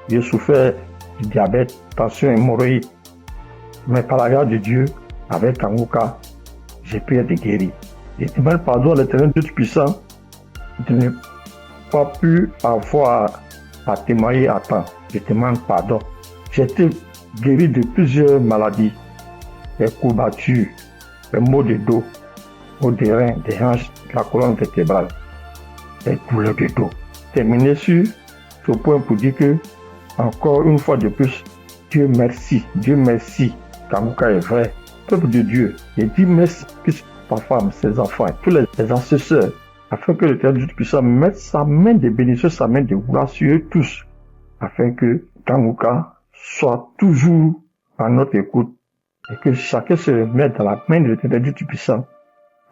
S11: j'ai souffert du diabète, tension et hémorroïde. Mais par la grâce de Dieu, avec Kanguka, j'ai pu être guéri. Je demande pardon à l'Éternel Dieu Tout-Puissant de ne pas pu avoir à témoigner à temps. Je demande pardon. J'ai été guéri de plusieurs maladies, des courbatures, des maux de dos, maux des reins, des hanches, de la colonne vertébrale, des douleurs de dos. Terminé sur ce point pour dire que, encore une fois de plus, Dieu merci, Kanguka est vrai, peuple de Dieu. Et dis merci que sa femme, ses enfants, tous les assesseurs, afin que l'Éternel Dieu Tout-Puissant mette sa main de bénédiction, sa main de gloire sur eux tous, afin que Kanguka soit toujours à notre écoute et que chacun se remette dans la main de l'Éternel Dieu Tout-Puissant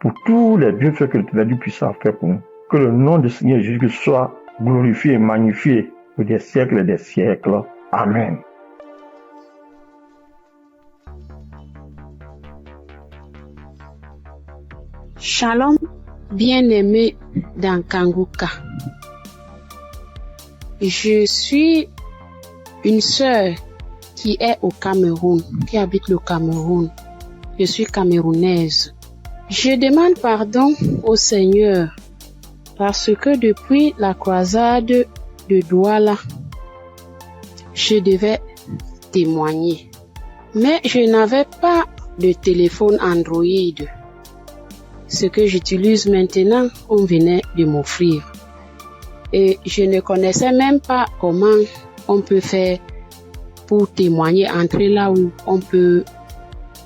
S11: pour tous les bienfaits que l'Éternel Dieu Tout-Puissant a fait pour nous. Que le nom du Seigneur Jésus soit glorifié et magnifié pour des siècles et des siècles. Amen.
S12: Shalom, bien-aimé dans Kanguka. Je suis une sœur qui est au Cameroun, qui habite le Cameroun. Je suis camerounaise. Je demande pardon au Seigneur parce que depuis la croisade de Douala, je devais témoigner. Mais je n'avais pas de téléphone Android. Ce que j'utilise maintenant, on venait de m'offrir. Et je ne connaissais même pas comment on peut faire pour témoigner, entrer là où on peut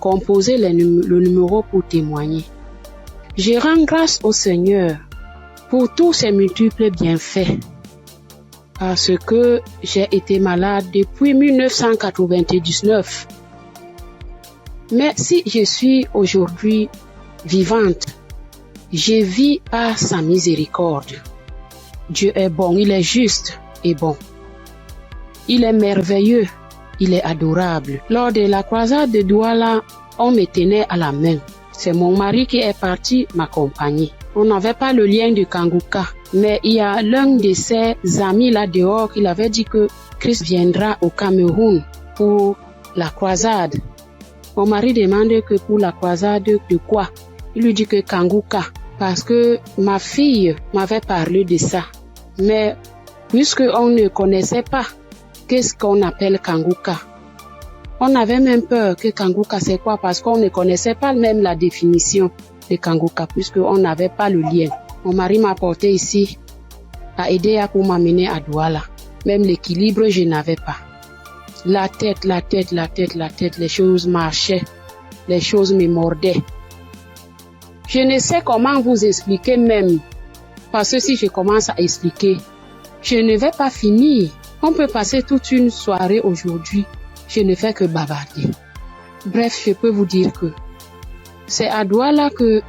S12: composer le numéro pour témoigner. Je rends grâce au Seigneur pour tous ses multiples bienfaits. Parce que j'ai été malade depuis 1999. Mais si je suis aujourd'hui vivante, je vis par sa miséricorde. Dieu est bon, il est juste et bon. Il est merveilleux, il est adorable. Lors de la croisade de Douala, on me tenait à la main. C'est mon mari qui est parti m'accompagner. On n'avait pas le lien de Kanguka, mais il y a l'un de ses amis là dehors qui avait dit que Christ viendra au Cameroun pour la croisade. Mon mari demande que pour la croisade de quoi? Il lui dit que Kanguka, parce que ma fille m'avait parlé de ça. Mais puisque on ne connaissait pas qu'est-ce qu'on appelle Kanguka, on avait même peur que Kanguka c'est quoi, parce qu'on ne connaissait pas même la définition de Kanguka, puisqu'on n'avait pas le lien. Mon mari m'a porté ici, a aidé pour m'amener à Douala. Même l'équilibre, je n'avais pas. La tête, les choses marchaient, les choses me mordaient. Je ne sais comment vous expliquer même, parce que si je commence à expliquer, je ne vais pas finir. On peut passer toute une soirée aujourd'hui, je ne fais que bavarder. Bref, je peux vous dire que c'est à Douala que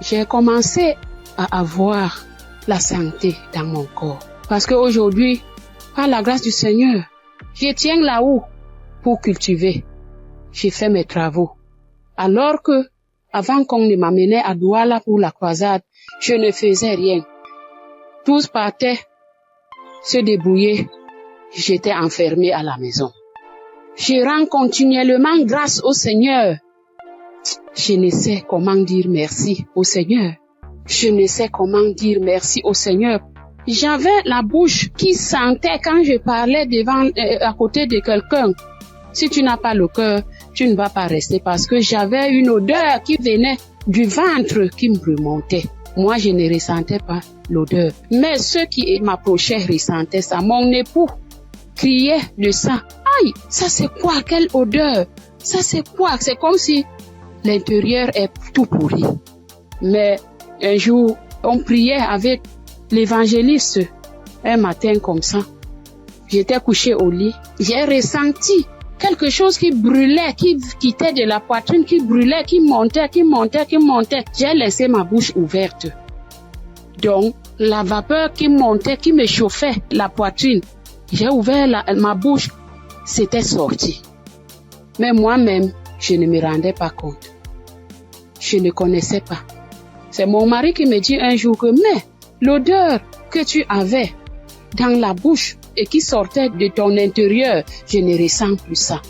S12: j'ai commencé à avoir la santé dans mon corps. Parce qu'aujourd'hui, par la grâce du Seigneur, je tiens là-haut pour cultiver. J'ai fait mes travaux. Alors que, avant qu'on ne m'amenait à Douala pour la croisade, je ne faisais rien. Tous partaient se débrouiller. J'étais enfermée à la maison. Je rends continuellement grâce au Seigneur. Je ne sais comment dire merci au Seigneur. Je ne sais comment dire merci au Seigneur. J'avais la bouche qui sentait quand je parlais à côté de quelqu'un. Si tu n'as pas le cœur, tu ne vas pas rester parce que j'avais une odeur qui venait du ventre qui me remontait. Moi, je ne ressentais pas l'odeur. Mais ceux qui m'approchaient ressentaient ça. Mon époux criait de ça. Aïe, ça c'est quoi? Quelle odeur? Ça c'est quoi? C'est comme si l'intérieur est tout pourri. Mais un jour, on priait avec l'évangéliste. Un matin comme ça, j'étais couchée au lit. J'ai ressenti quelque chose qui brûlait, qui quittait de la poitrine, qui brûlait, qui montait. J'ai laissé ma bouche ouverte. Donc, la vapeur qui montait, qui me chauffait la poitrine, j'ai ouvert ma bouche, c'était sorti. Mais moi-même, je ne me rendais pas compte. Je ne connaissais pas. C'est mon mari qui me dit un jour que, mais l'odeur que tu avais dans la bouche et qui sortait de ton intérieur, je ne ressens plus ça.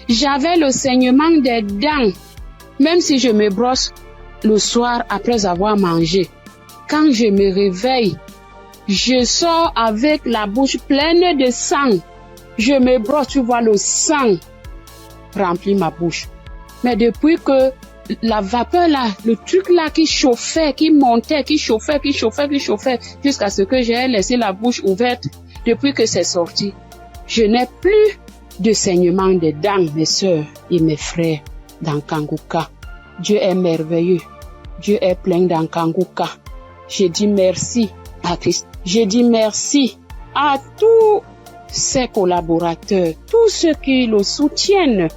S12: J'avais le saignement des dents, même si je me brosse le soir après avoir mangé. Quand je me réveille, je sors avec la bouche pleine de sang. Je me brosse, tu vois, le sang remplit ma bouche. Mais depuis que la vapeur là, le truc là qui chauffait, qui montait, qui chauffait, jusqu'à ce que j'ai laissé la bouche ouverte, depuis que c'est sorti, je n'ai plus de saignement de dents, mes sœurs et mes frères dans Kanguka. Dieu est merveilleux. Dieu est plein dans Kanguka. Je dis merci à Christ. Je dis merci à tous ses collaborateurs, tous ceux qui le soutiennent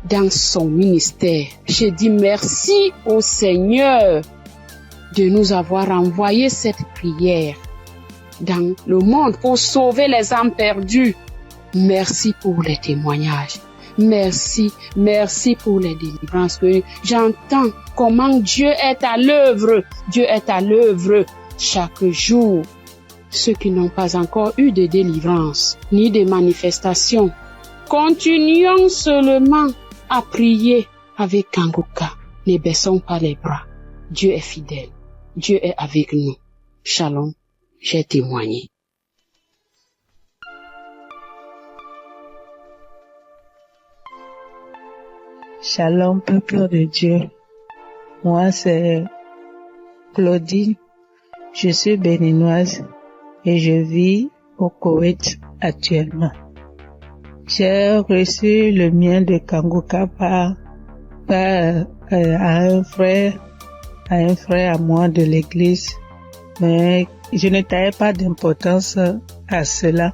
S12: dans son ministère. Je dis merci au Seigneur de nous avoir envoyé cette prière dans le monde pour sauver les âmes perdues. Merci pour les témoignages. Merci pour les délivrances que j'entends comment Dieu est à l'œuvre. Dieu est à l'œuvre chaque jour. Ceux qui n'ont pas encore eu de délivrance ni de manifestation, continuons seulement à prier avec Kanguka. Ne baissons pas les bras. Dieu est fidèle. Dieu est avec nous. Shalom. J'ai témoigné.
S9: Shalom, peuple de Dieu. Moi, c'est Claudine. Je suis béninoise et je vis au Koweït actuellement. J'ai reçu le mien de Kanguka par un frère à moi de l'église, mais je ne taillais pas d'importance à cela.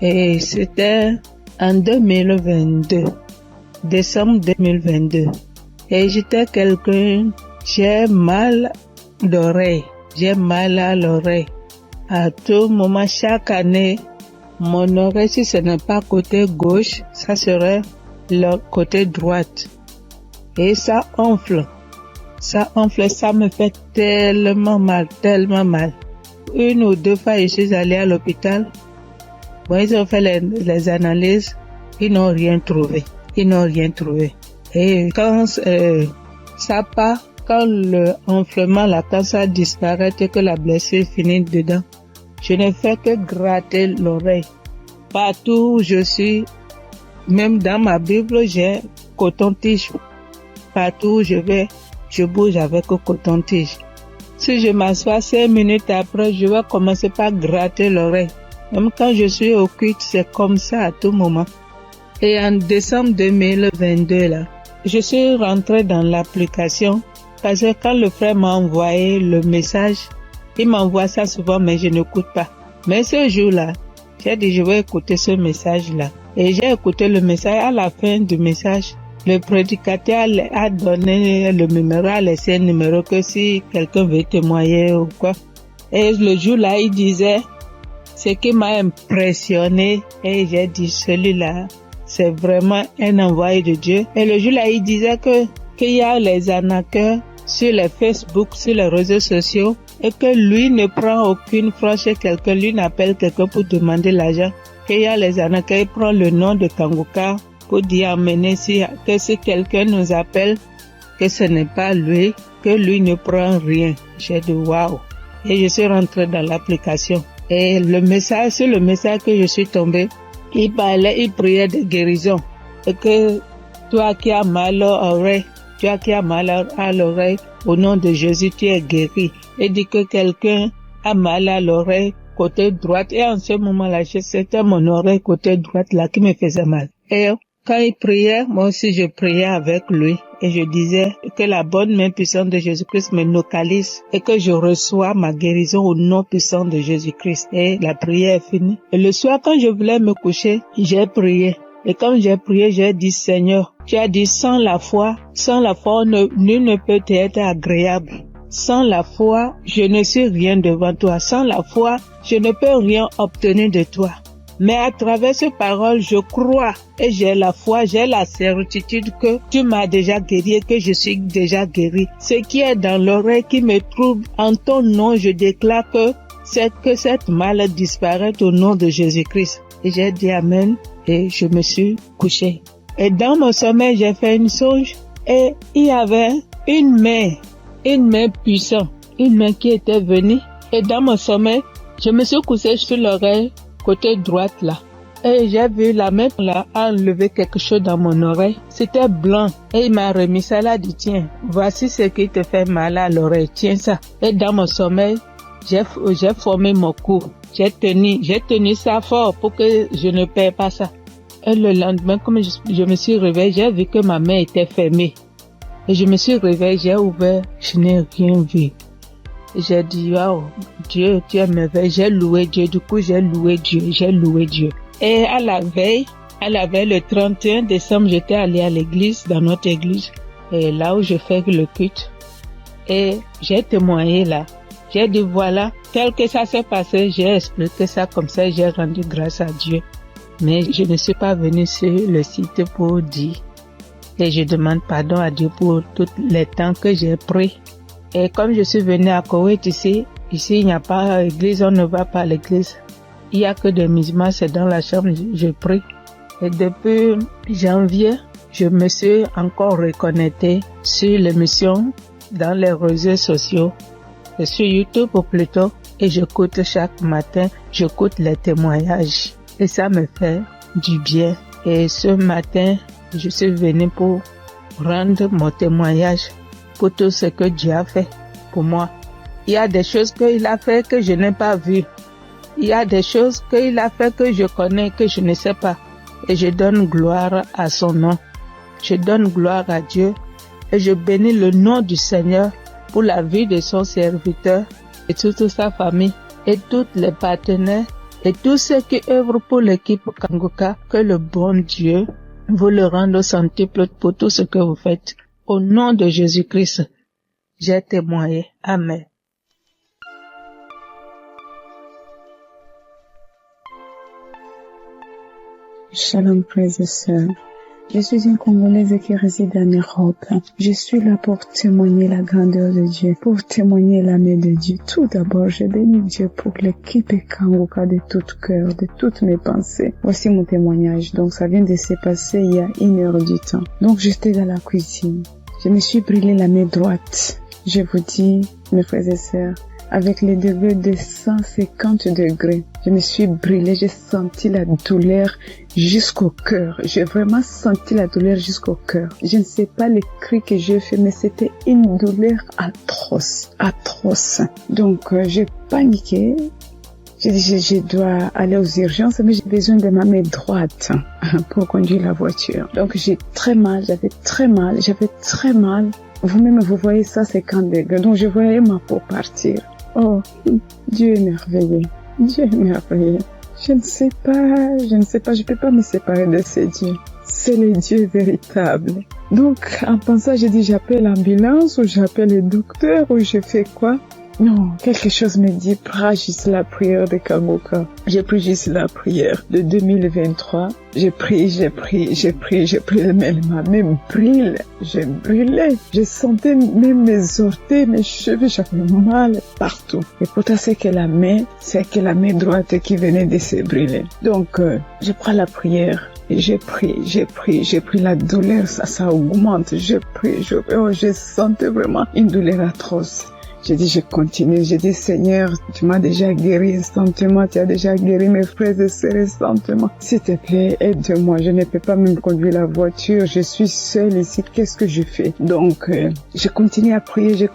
S9: Et c'était en 2022, décembre 2022. Et j'étais quelqu'un, j'ai mal d'oreille, j'ai mal à l'oreille. À tout moment, chaque année, mon oreille, si ce n'est pas côté gauche, ça serait le côté droite. Et ça enfle. Ça me fait tellement mal. Une ou deux fois, je suis allée à l'hôpital. Bon, ils ont fait les analyses. Ils n'ont rien trouvé. Et quand ça part, quand le enflement, quand ça disparaît et que la blessure finit dedans, je ne fais que gratter l'oreille. Partout où je suis, même dans ma Bible, j'ai coton-tige. Partout où je vais, je bouge avec le coton-tige. Si je m'assois 5 minutes après, je vais commencer par gratter l'oreille. Même quand je suis au culte, c'est comme ça à tout moment. Et en décembre 2022, là, je suis rentrée dans l'application parce que quand le frère m'a envoyé le message, il m'envoie ça souvent, mais je n'écoute pas. Mais ce jour-là, j'ai dit, je vais écouter ce message-là. Et j'ai écouté le message. À la fin du message, le prédicateur a donné le numéro, a laissé un numéro que si quelqu'un veut témoigner ou quoi. Et le jour-là, il disait, ce qui m'a impressionné, et j'ai dit, celui-là, c'est vraiment un envoyé de Dieu. Et le jour-là, il disait qu'il y a les arnaqueurs sur les Facebook, sur les réseaux sociaux, et que lui ne prend aucune franche chez quelqu'un, lui n'appelle quelqu'un pour demander l'argent. Qu'il y a les arnaqueurs, il prend le nom de Kanguka pour dire amener que si quelqu'un nous appelle, que ce n'est pas lui, que lui ne prend rien. J'ai dit waouh. Et je suis rentrée dans l'application. Et sur le message que je suis tombée, il priait de guérison. Et que toi qui as mal à l'oreille, au nom de Jésus, tu es guéri. Et dit que quelqu'un a mal à l'oreille, côté droite. Et en ce moment-là, c'était mon oreille côté droite là qui me faisait mal. Et quand il priait, moi aussi je priais avec lui. Et je disais que la bonne main puissante de Jésus-Christ me localise et que je reçois ma guérison au nom puissant de Jésus-Christ. Et la prière est finie. Et le soir, quand je voulais me coucher, j'ai prié. Et quand j'ai prié, j'ai dit, Seigneur, tu as dit, sans la foi, nul ne peut être agréable. Sans la foi, je ne suis rien devant toi. Sans la foi, je ne peux rien obtenir de toi. Mais à travers ces paroles, je crois et j'ai la foi, j'ai la certitude que tu m'as déjà guéri et que je suis déjà guéri. Ce qui est dans l'oreille qui me trouble, en ton nom, je déclare que cette maladie disparaît au nom de Jésus-Christ. Et j'ai dit Amen et je me suis couché. Et dans mon sommeil, j'ai fait une songe et il y avait une main puissante, une main qui était venue. Et dans mon sommeil, je me suis couché sur l'oreille côté droite là. Et j'ai vu la main là enlever quelque chose dans mon oreille. C'était blanc. Et il m'a remis ça là, dit tiens, voici ce qui te fait mal à l'oreille, tiens ça. Et dans mon sommeil, j'ai formé mon cou. J'ai tenu ça fort pour que je ne perds pas ça. Et le lendemain, comme je me suis réveillée, j'ai vu que ma main était fermée. Et je me suis réveillée, j'ai ouvert, je n'ai rien vu. J'ai dit, wow, Dieu, tu es merveilleux. J'ai loué Dieu. Du coup, j'ai loué Dieu. Et à la veille, le 31 décembre, j'étais allée à l'église, dans notre église, et là où je fais le culte. Et j'ai témoigné là. J'ai dit, voilà, tel que ça s'est passé, j'ai expliqué ça comme ça, j'ai rendu grâce à Dieu. Mais je ne suis pas venue sur le site pour dire. Et je demande pardon à Dieu pour tous les temps que j'ai pris. Et comme je suis venue à Koweït ici il n'y a pas d'église, on ne va pas à l'église. Il n'y a que des musulmans, c'est dans la chambre, je prie. Et depuis janvier, je me suis encore reconnectée sur l'émission dans les réseaux sociaux, et sur YouTube plutôt, et j'écoute chaque matin, j'écoute les témoignages. Et ça me fait du bien. Et ce matin, je suis venue pour rendre mon témoignage pour tout ce que Dieu a fait pour moi. Il y a des choses qu'il a fait que je n'ai pas vues. Il y a des choses qu'il a fait que je connais, que je ne sais pas. Et je donne gloire à son nom. Je donne gloire à Dieu. Et je bénis le nom du Seigneur pour la vie de son serviteur et toute sa famille et tous les partenaires et tous ceux qui œuvrent pour l'équipe Kangoka. Que le bon Dieu vous le rende au centuple pour tout ce que vous faites. Au nom de Jésus-Christ, j'ai témoigné. Amen.
S6: Shalom, frères et sœurs. Je suis une Congolaise qui réside en Europe. Je suis là pour témoigner la grandeur de Dieu, pour témoigner la main de Dieu. Tout d'abord, je bénis Dieu pour l'équipe Kangoka de tout cœur, de toutes mes pensées. Voici mon témoignage. Donc, ça vient de se passer il y a 1 heure du temps. Donc, j'étais dans la cuisine. Je me suis brûlé la main droite. Je vous dis, mes frères et sœurs, avec les degrés de 150 degrés, je me suis brûlée, j'ai senti la douleur jusqu'au cœur. J'ai vraiment senti la douleur jusqu'au cœur. Je ne sais pas les cris que j'ai fait, mais c'était une douleur atroce. Donc, j'ai paniqué. J'ai dit, je dois aller aux urgences, mais j'ai besoin de ma main droite pour conduire la voiture. Donc, j'avais très mal. Vous-même, vous voyez ça, 50 degrés. Donc, je voyais ma peau partir. Oh, Dieu est merveilleux. Je ne sais pas, je peux pas me séparer de ce Dieu. C'est le Dieu véritable. Donc, en pensant, j'ai dit, j'appelle l'ambulance ou j'appelle le docteur ou je fais quoi? Non, quelque chose me dit, prends juste la prière de Kangoka. J'ai pris juste la prière de 2023. J'ai pris, mais ma main brûle. Je brûlais. Je sentais même mes orteils, mes cheveux, j'avais mal partout. Et pourtant, c'est que la main droite qui venait de se brûler. Donc, je prends la prière.
S9: Et j'ai pris la douleur, ça augmente, je sentais vraiment une douleur atroce. J'ai dit, je continue. J'ai dit, Seigneur, tu m'as déjà guéri instantanément. Tu as déjà guéri mes frères et sœurs instantanément. S'il te plaît, aide-moi. Je ne peux pas même conduire la voiture. Je suis seule ici. Qu'est-ce que je fais? Donc, je continue à prier.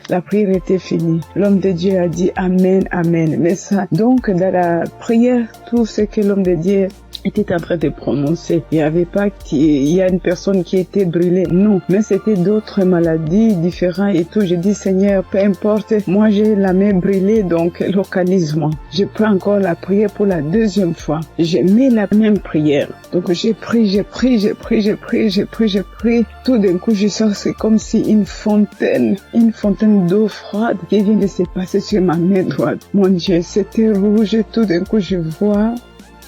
S9: La prière était finie. L'homme de Dieu a dit Amen, Amen. Mais ça, donc, dans la prière, tout ce que l'homme de Dieu était en train de prononcer. Il n'y avait pas il y a une personne qui était brûlée. Non. Mais c'était d'autres maladies différentes et tout. J'ai dit, Seigneur, peu importe. Moi, j'ai la main brûlée, donc localise-moi. Je prends encore la prière pour la deuxième fois. Je mets la même prière. Donc, j'ai pris. Tout d'un coup, je sens, c'est comme si une fontaine d'eau froide qui vient de se passer sur ma main droite. Mon Dieu, c'était rouge. Tout d'un coup, je vois.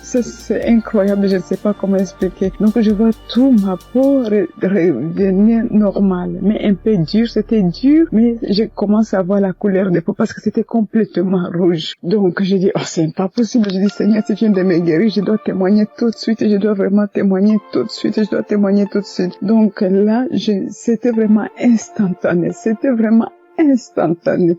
S9: Ça, c'est incroyable, je ne sais pas comment expliquer. Donc, je vois tout ma peau revenir normale, mais un peu dur. C'était dur, mais je commence à voir la couleur des peaux parce que c'était complètement rouge. Donc, je dis, oh, c'est pas possible. Je dis, Seigneur, si tu viens de me guérir, je dois témoigner tout de suite. Je dois vraiment témoigner tout de suite. Donc, là, c'était vraiment instantané.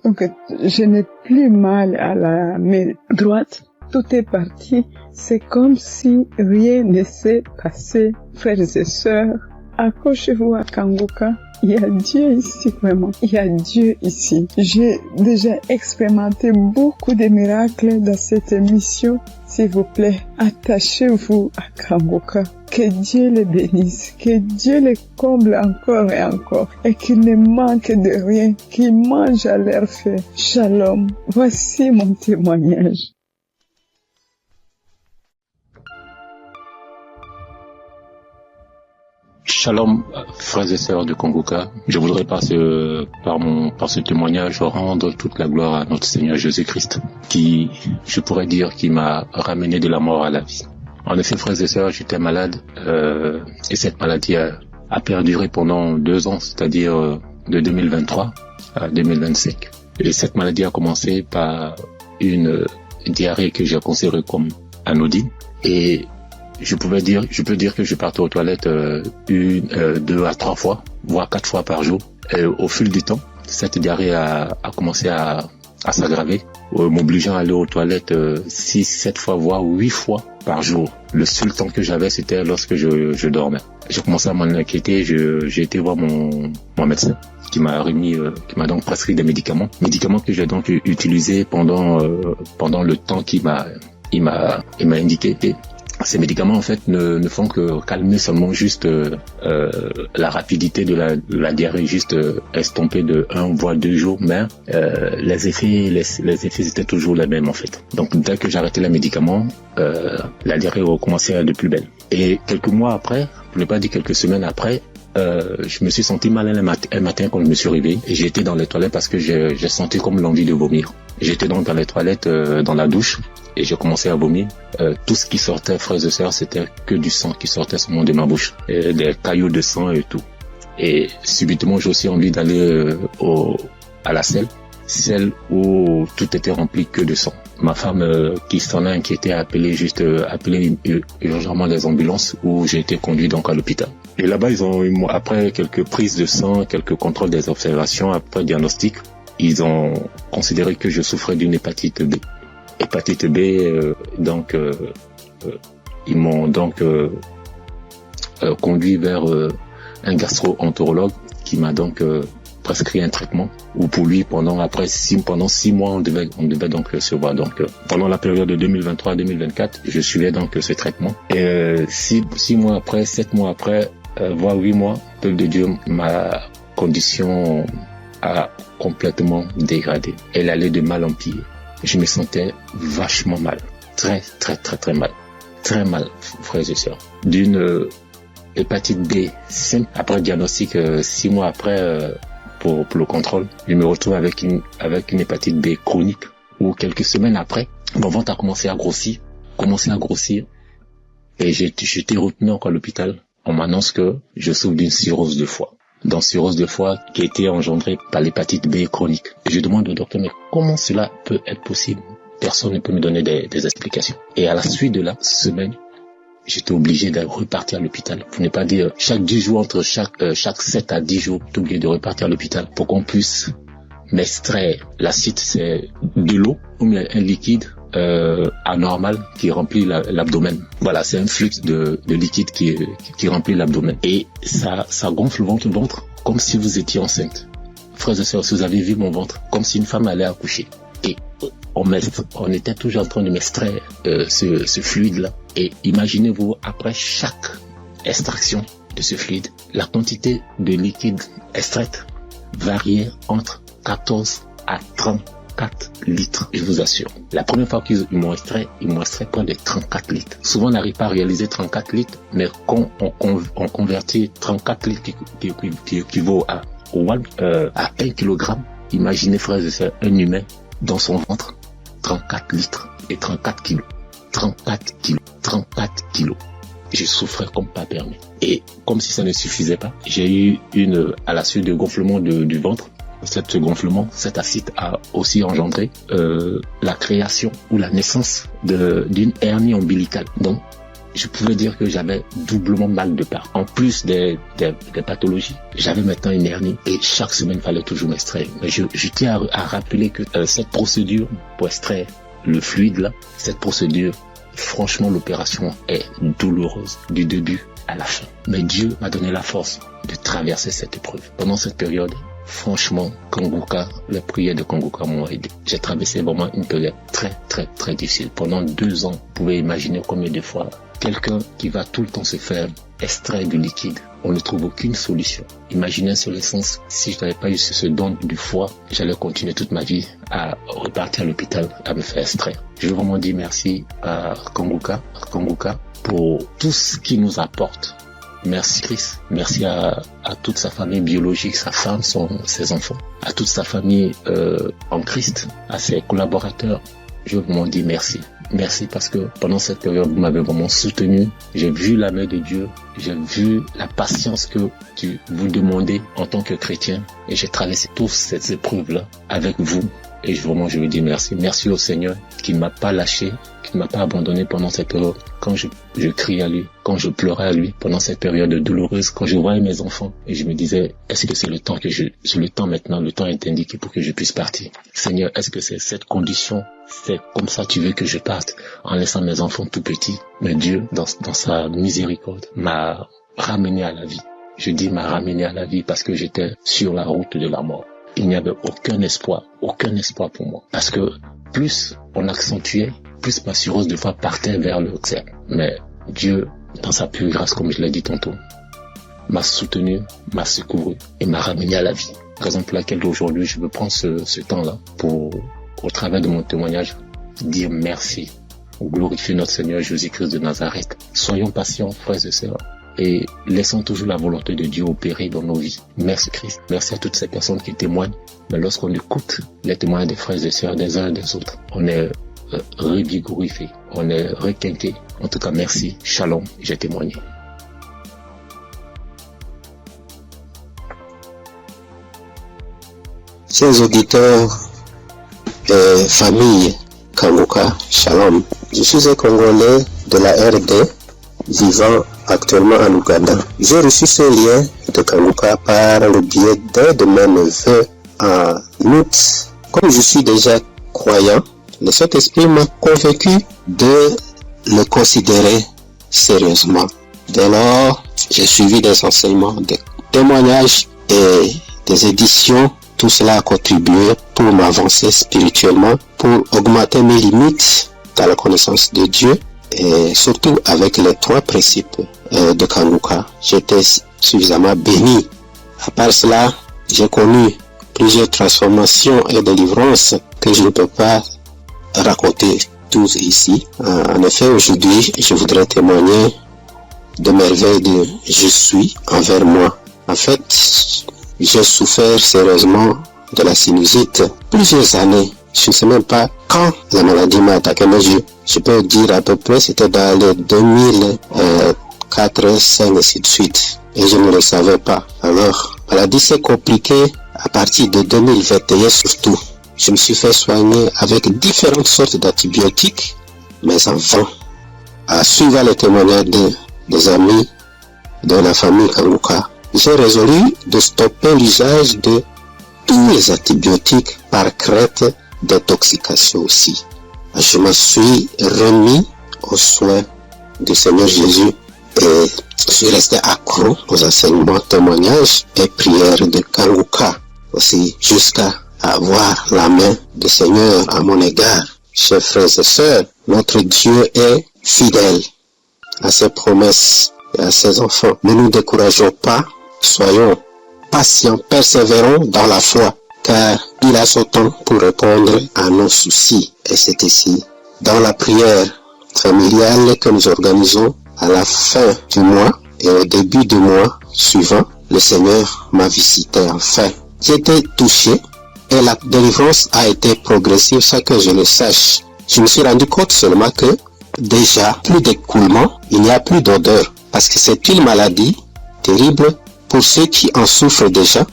S9: Donc, je n'ai plus mal à la main droite. Tout est parti. C'est comme si rien ne s'est passé. Frères et sœurs, accrochez-vous à Kanguka. Il y a Dieu ici, vraiment. Il y a Dieu ici. J'ai déjà expérimenté beaucoup de miracles dans cette émission. S'il vous plaît, attachez-vous à Kanguka. Que Dieu les bénisse, que Dieu les comble encore et encore, et qu'il ne manque de rien, qu'il mange à leur faim. Shalom. Voici mon témoignage.
S13: Shalom, frères et sœurs de Kanguka. Je voudrais par ce témoignage rendre toute la gloire à notre Seigneur Jésus-Christ, qui, je pourrais dire, qui m'a ramené de la mort à la vie. En effet, frères et sœurs, j'étais malade, et cette maladie a perduré pendant 2 ans, c'est-à-dire de 2023 à 2025. Et cette maladie a commencé par une diarrhée que j'ai considérée comme anodine, et je peux dire que je partais aux toilettes 2 à 3 fois, voire 4 fois par jour. Et au fil du temps, cette diarrhée a commencé à s'aggraver, m'obligeant à aller aux toilettes 6, 7 fois, voire 8 fois par jour. Le seul temps que j'avais, c'était lorsque je dormais. J'ai commencé à m'en inquiéter, j'ai été voir mon médecin qui m'a donc prescrit des médicaments que j'ai donc utilisés pendant le temps qu'il m'a indiqué. Ces médicaments en fait ne font que calmer seulement juste la rapidité de la diarrhée, juste estomper de 1 voire 2 jours, mais les effets étaient toujours les mêmes en fait. Donc dès que j'arrêtais les médicaments, la diarrhée recommençait de plus belle. Et quelques mois après, pour ne pas dire quelques semaines après, je me suis senti mal un matin quand je me suis réveillé et j'ai été dans les toilettes parce que j'ai senti comme l'envie de vomir. J'étais donc dans les toilettes, dans la douche, et j'ai commencé à vomir. Tout ce qui sortait, frères et sœurs, c'était que du sang qui sortait seulement de ma bouche, et des caillots de sang et tout. Et subitement, j'ai aussi envie d'aller à la selle, celle où tout était rempli que de sang. Ma femme, qui s'en a inquiété, a appelé urgemment les ambulances, où j'ai été conduit donc à l'hôpital. Et là-bas, après quelques prises de sang, quelques contrôles des observations, après diagnostic, ils ont considéré que je souffrais d'une hépatite B. Hépatite B, ils m'ont donc conduit vers un gastro-entérologue qui m'a donc prescrit un traitement, où pour lui pendant 6 mois on devait donc se voir. Donc pendant la période de 2023-2024, je suivais donc ce traitement. Et 6 mois après, 7 mois après, voire 8 mois, peuple de Dieu, ma condition a complètement dégradé. Elle allait de mal en pire. Je me sentais vachement mal. Très, très, très, très mal. Très mal, frères et sœurs. D'une hépatite B simple, après diagnostic, 6 mois après, pour le contrôle, je me retrouve avec une hépatite B chronique, où quelques semaines après, mon ventre a commencé à grossir, et j'ai été retenu encore à l'hôpital. On m'annonce que je souffre d'une cirrhose de foie. Dans cirrhose de foie qui a été engendrée par l'hépatite B chronique. Et je demande au docteur, mais comment cela peut être possible? personne ne peut me donner des explications. Et à la suite de la semaine, j'étais obligé de repartir à l'hôpital. Pour ne pas dire chaque 10 jours, entre chaque 7 à 10 jours, j'étais obligé de repartir à l'hôpital pour qu'on puisse m'extraire. L'acide, c'est de l'eau ou un liquide anormal qui remplit l'abdomen. Voilà, c'est un flux de liquide qui remplit l'abdomen. Et ça gonfle le ventre comme si vous étiez enceinte. Frères et sœurs, si vous avez vu mon ventre, comme si une femme allait accoucher. Et on était toujours en train de m'extraire ce fluide-là. Et imaginez-vous, après chaque extraction de ce fluide, la quantité de liquide extraite variait entre 14 à 34 litres, je vous assure. La première fois qu'ils m'ont extrait près de 34 litres. Souvent, on n'arrive pas à réaliser 34 litres, mais quand on convertit 34 litres qui équivaut à 1 kilogramme, imaginez, frères et sœurs, un humain dans son ventre, 34 litres et 34 kilos. 34 kilos. Je souffrais comme pas permis. Et comme si ça ne suffisait pas, j'ai eu à la suite de gonflement du ventre, cet acide a aussi engendré la création ou la naissance d'une hernie ombilicale. Donc, je pouvais dire que j'avais doublement mal de part. En plus des pathologies, j'avais maintenant une hernie et chaque semaine, il fallait toujours m'extraire. Mais je tiens à rappeler que cette procédure pour extraire le fluide là, cette procédure, franchement, l'opération est douloureuse du début à la fin. Mais Dieu m'a donné la force de traverser cette épreuve. Pendant cette période, franchement, Kanguka, les prières de Kanguka m'ont aidé. J'ai traversé vraiment une période très, très, très difficile. Pendant 2 ans, vous pouvez imaginer combien de fois quelqu'un qui va tout le temps se faire extraire du liquide, on ne trouve aucune solution. Imaginez sur le sens, si je n'avais pas eu ce don du foie, j'allais continuer toute ma vie à repartir à l'hôpital à me faire extraire. Je veux vraiment dire merci à Kanguka pour tout ce qu'il nous apporte. Merci Christ, merci à toute sa famille biologique, sa femme, ses enfants, à toute sa famille en Christ, à ses collaborateurs. Je veux vraiment dire merci. Merci parce que pendant cette période, vous m'avez vraiment soutenu. J'ai vu la main de Dieu. J'ai vu la patience que vous demandez en tant que chrétien. Et j'ai traversé toutes ces épreuves-là avec vous. Et vraiment, je veux dire merci. Merci au Seigneur qui ne m'a pas lâché, qui ne m'a pas abandonné pendant cette période. Quand je criais à lui, quand je pleurais à lui, pendant cette période douloureuse, quand je voyais mes enfants, et je me disais, est-ce que c'est le temps maintenant, le temps est indiqué pour que je puisse partir. Seigneur, est-ce que c'est cette condition, c'est comme ça tu veux que je parte, en laissant mes enfants tout petits? Mais Dieu, dans sa miséricorde, m'a ramené à la vie. Je dis m'a ramené à la vie parce que j'étais sur la route de la mort. Il n'y avait aucun espoir pour moi. Parce que plus on accentuait, plus ma cirrhose de foie partait vers le cerf. Mais Dieu, dans sa pure grâce, comme je l'ai dit tantôt, m'a soutenu, m'a secouru et m'a ramené à la vie. Raison pour laquelle aujourd'hui, je veux prendre ce temps-là pour, au travers de mon témoignage, dire merci, glorifier notre Seigneur Jésus-Christ de Nazareth. Soyons patients, frères et sœurs, et laissons toujours la volonté de Dieu opérer dans nos vies. Merci Christ. Merci à toutes ces personnes qui témoignent. Mais lorsqu'on écoute les témoignages des frères et sœurs des uns et des autres, on est revigorifié, on est requinqué. En tout cas, merci. Shalom, j'ai témoigné.
S14: Chers auditeurs et famille Kanguka, Shalom. Je suis un Congolais de la RD vivant actuellement en Ouganda. J'ai reçu ce lien de Kanguka par le biais d'un de mes neveux en août. Comme je suis déjà croyant, le Saint-Esprit m'a convaincu de le considérer sérieusement. Dès lors, j'ai suivi des enseignements, des témoignages et des éditions. Tout cela a contribué pour m'avancer spirituellement, pour augmenter mes limites dans la connaissance de Dieu et surtout avec les 3 principes de Kanguka. J'étais suffisamment béni. À part cela, j'ai connu plusieurs transformations et délivrances que je ne peux pas raconter tous ici. En effet, aujourd'hui, je voudrais témoigner de merveilles de je suis envers moi. En fait, j'ai souffert sérieusement de la sinusite plusieurs années. Je ne sais même pas quand la maladie m'a attaqué, mais je peux dire à peu près c'était dans les 2004, 2005 et ainsi de suite. Et je ne le savais pas. Alors, la maladie s'est compliquée à partir de 2021 surtout. Je me suis fait soigner avec différentes sortes d'antibiotiques, mais en vain. À suivre les témoignages des amis de la famille Kanguka, j'ai résolu de stopper l'usage de tous les antibiotiques par crainte d'intoxication aussi. Je me suis remis aux soins du Seigneur Jésus et je suis resté accro aux enseignements, témoignages et prières de Kanguka aussi jusqu'à avoir la main du Seigneur à mon égard. Chers frères et sœurs, notre Dieu est fidèle à ses promesses et à ses enfants. Ne nous décourageons pas, soyons patients, persévérons dans la foi, car il a son temps pour répondre à nos soucis. Et c'est ici, dans la prière familiale que nous organisons à la fin du mois et au début du mois suivant, le Seigneur m'a visité enfin. J'ai été touché et la délivrance a été progressive sans que je le sache. Je me suis rendu compte seulement que déjà plus d'écoulement, il n'y a plus d'odeur, parce que c'est une maladie terrible pour ceux qui en souffrent déjà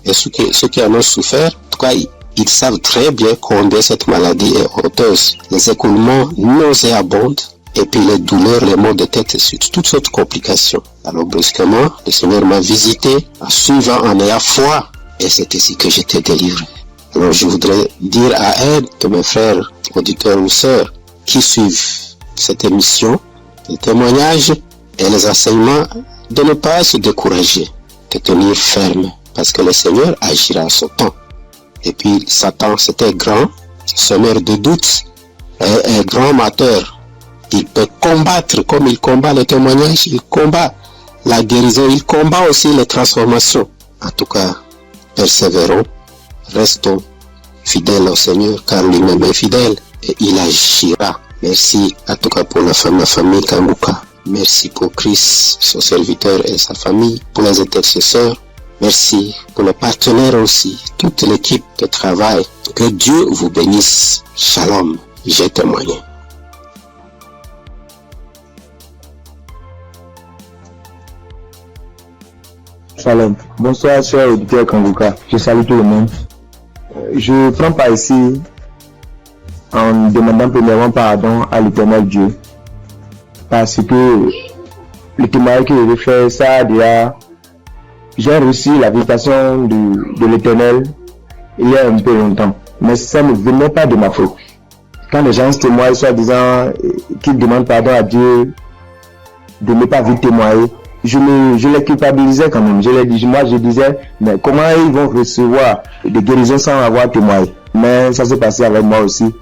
S14: et ceux qui en ont souffert. En tout cas, ils savent très bien combien cette maladie est honteuse. Les écoulements nauséabonds et puis les douleurs, les maux de tête et toutes sortes de complications. Alors brusquement, le Seigneur m'a visité en suivant, en ayant foi, et c'est ici que j'étais délivré. Alors je voudrais dire à elle, de mes frères, auditeurs ou sœurs, qui suivent cette émission, les témoignages et les enseignements, de ne pas se décourager, de tenir ferme, parce que le Seigneur agira en son temps. Et puis Satan, c'était grand, semeur de doutes, et grand amateur. Il peut combattre comme il combat les témoignages, il combat la guérison, il combat aussi les transformations. En tout cas, persévérons, restons fidèles au Seigneur, car lui-même est fidèle et il agira. Merci en tout cas pour la famille Kanguka. Merci pour Christ, son serviteur et sa famille, pour les intercesseurs. Merci pour les partenaires aussi, toute l'équipe de travail. Que Dieu vous bénisse. Shalom, j'ai témoigné.
S15: Shalom. Bonsoir, chers auditeurs Kanguka. Je salue tout le monde. Je prends part ici en demandant premièrement pardon à l'Éternel Dieu. Parce que le témoignage que je vais faire, ça déjà, j'ai reçu la visitation de l'Éternel il y a un peu longtemps. Mais ça ne venait pas de ma faute. Quand les gens se témoignent, soit disant qu'ils demandent pardon à Dieu de ne pas vite témoigner, je les culpabilisais quand même. Je disais, mais comment ils vont recevoir des guérisons sans avoir témoigné? Mais ça s'est passé avec moi aussi.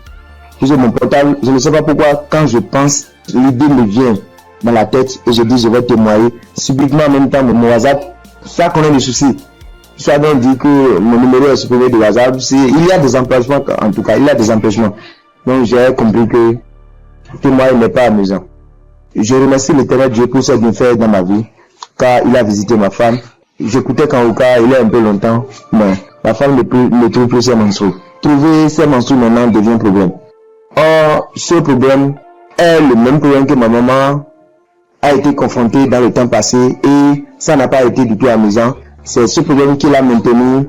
S15: J'ai mon portable, je ne sais pas pourquoi, quand je pense, l'idée me vient dans la tête et je dis je vais témoigner. Subitement en même temps, mon WhatsApp, ça connaît des soucis. Ça donc dit que mon numéro est supprimé de WhatsApp. Il y a des empêchements, en tout cas, il y a des empêchements. Donc j'ai compris que témoigner n'est pas amusant. Je remercie l'Éternel Dieu pour ce qu'il fait dans ma vie, car il a visité ma femme. J'écoutais Kanguka il y a un peu longtemps, mais ma femme ne trouve plus ses menstrues. Trouver ses menstrues maintenant devient un problème. Or, ce problème est le même problème que ma maman a été confrontée dans le temps passé et ça n'a pas été du tout amusant. C'est ce problème qui l'a maintenue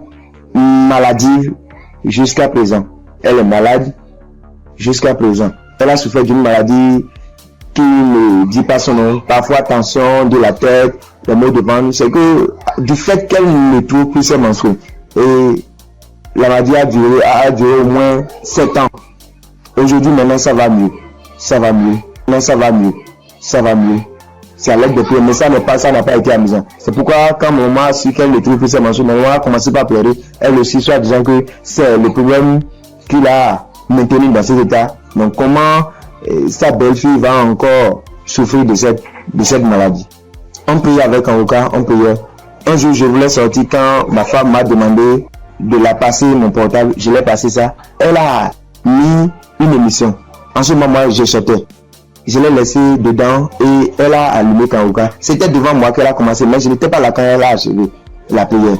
S15: maladive jusqu'à présent. Elle est malade jusqu'à présent. Elle a souffert d'une maladie qui ne dit pas son nom, parfois tension de la tête, les maux de ventre. C'est que du fait qu'elle ne trouve plus ses menstrues. Et la maladie a duré au moins 7 ans. Aujourd'hui, maintenant, ça va mieux. Ça va mieux. Maintenant, ça va mieux. Ça va mieux. C'est à l'aide de prière, mais ça n'a pas été amusant. C'est pourquoi, quand maman a su qu'elle ne trouve plus ses menstrues, maman a commencé par pleurer. Elle aussi, soit disant que c'est le problème qu'il a maintenu dans cet état. Donc, comment sa belle-fille va encore souffrir de cette maladie? On priait avec Kanguka, on priait. Un jour, je voulais sortir quand ma femme m'a demandé de la passer mon portable. Je l'ai passé ça. Elle a mis une émission. En ce moment, je sortais. Je l'ai laissé dedans et elle a allumé Kanguka. C'était devant moi qu'elle a commencé, mais je n'étais pas là quand elle a achevé la prière.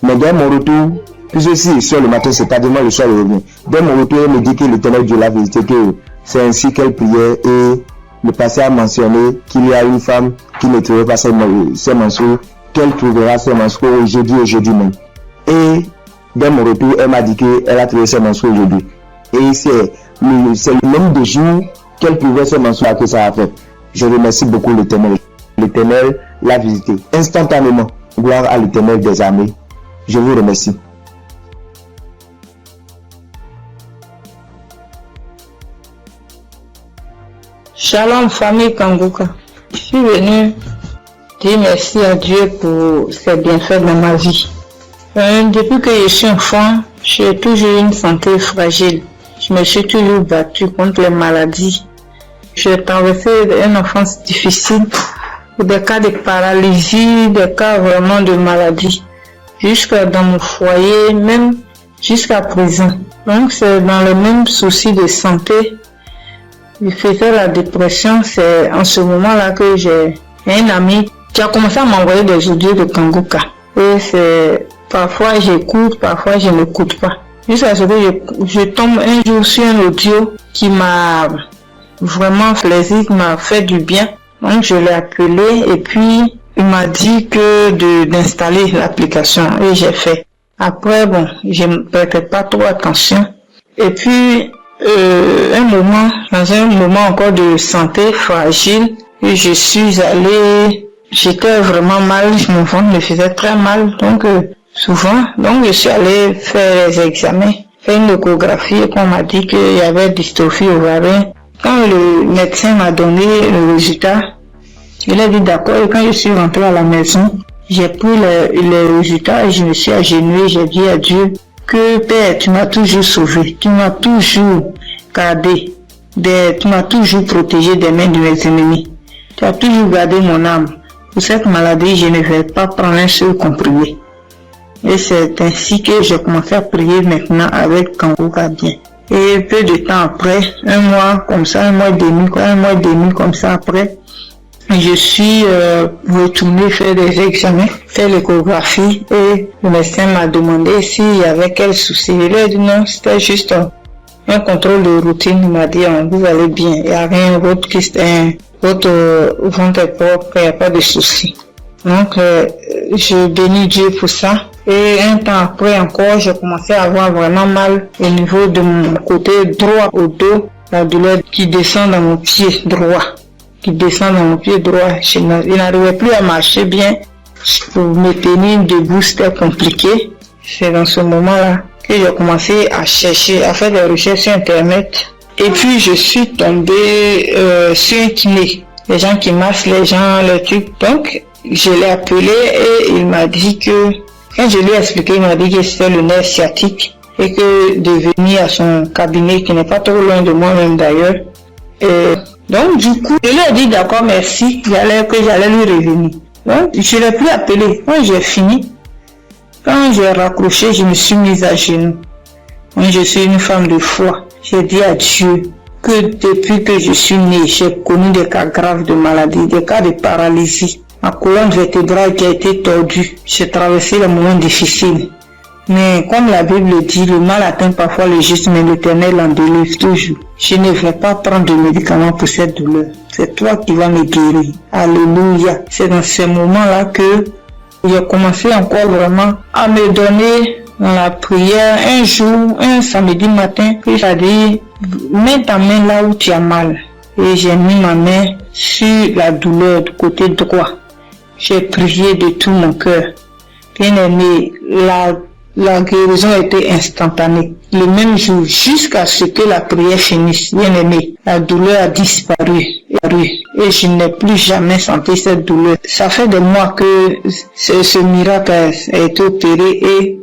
S15: Mais dès mon retour, puisque si sur le matin, c'est tardivement le soir, elle revient. Dès mon retour, elle me dit que l'Éternel Dieu l'a visité, que c'est ainsi qu'elle priait et le passé a mentionné qu'il y a une femme qui ne trouvait pas ses menstrues, qu'elle trouvera ses menstrues aujourd'hui même. Et Dès mon retour, elle m'a dit qu'elle a trouvé ses morceaux aujourd'hui. Et c'est le nombre de jours qu'elle pouvait ces morceaux-là que ça a fait. Je remercie beaucoup l'Éternel. L'Éternel l'a visité instantanément. Gloire à l'Éternel des armées. Je vous remercie.
S2: Shalom famille Kanguka. Je suis venu dire merci à Dieu pour ses bienfaits dans ma vie. Depuis que je suis enfant, j'ai toujours eu une santé fragile. Je me suis toujours battue contre les maladies. J'ai traversé une enfance difficile, des cas de paralysie, des cas vraiment de maladie, jusqu'à dans mon foyer, même jusqu'à présent. Donc c'est dans le même souci de santé. Je faisais la dépression, c'est en ce moment-là que j'ai un ami qui a commencé à m'envoyer des audios de Kanguka. Et c'est parfois j'écoute, parfois je n'écoute pas. Jusqu'à ce que je tombe un jour sur un audio qui m'a vraiment plaisir, qui m'a fait du bien. Donc je l'ai appelé et puis il m'a dit que d'installer l'application et j'ai fait. Après bon, je ne prêtais pas trop attention. Et puis dans un moment encore de santé fragile, et je suis allée, j'étais vraiment mal, mon ventre me faisait très mal, donc souvent, donc je suis allée faire les examens, faire une échographie et qu'on m'a dit qu'il y avait dystrophie ovarienne. Quand le médecin m'a donné le résultat, il a dit d'accord, et quand je suis rentrée à la maison, j'ai pris les résultats et je me suis agenouillée, j'ai dit à Dieu que Père, tu m'as toujours sauvé, tu m'as toujours gardé, tu m'as toujours protégé des mains de mes ennemis. Tu as toujours gardé mon âme. Pour cette maladie, je ne vais pas prendre un seul comprimé. Et c'est ainsi que j'ai commencé à prier maintenant avec Kanguka bien. Et peu de temps après, un mois et demi comme ça après, je suis retourné faire des examens, faire l'échographie et le médecin m'a demandé s'il y avait quel souci. Il a dit non, c'était juste un contrôle de routine. Il m'a dit vous allez bien, il n'y a rien d'autre votre ventre est propre, il n'y a pas de souci. Donc je bénis Dieu pour ça. Et un temps après encore, j'ai commencé à avoir vraiment mal au niveau de mon côté droit au dos, la douleur qui descend dans mon pied droit. Je n'arrivais plus à marcher bien. Pour me tenir debout, c'était compliqué. C'est dans ce moment-là que j'ai commencé à chercher, à faire des recherches sur Internet. Et puis, je suis tombée sur un kiné. Les gens qui massent les gens, les trucs. Donc, je l'ai appelé et il m'a dit que, quand je lui ai expliqué, il m'a dit que c'était le nerf sciatique et que de venir à son cabinet, qui n'est pas trop loin de moi-même d'ailleurs. Donc, du coup, je lui ai dit d'accord, merci, que j'allais lui revenir. Donc, je ne l'ai plus appelé. Quand j'ai fini, quand j'ai raccroché, je me suis mise à genoux. Moi, je suis une femme de foi. J'ai dit à Dieu que depuis que je suis née, j'ai connu des cas graves de maladie, des cas de paralysie. Ma colonne vertébrale qui a été tordue. J'ai traversé des moments difficiles. Mais comme la Bible dit, le mal atteint parfois le juste, mais l'Éternel en délivre toujours. Je ne vais pas prendre de médicaments pour cette douleur. C'est toi qui vas me guérir. Alléluia. C'est dans ces moments-là que j'ai commencé encore vraiment à me donner dans la prière. Un jour, un samedi matin, il a dit, mets ta main là où tu as mal. Et j'ai mis ma main sur la douleur du côté droit. J'ai prié de tout mon cœur. Bien aimé, la guérison était instantanée. Le même jour, jusqu'à ce que la prière finisse, bien aimé, la douleur a disparu. Et je n'ai plus jamais senti cette douleur. Ça fait des mois que ce miracle a été opéré et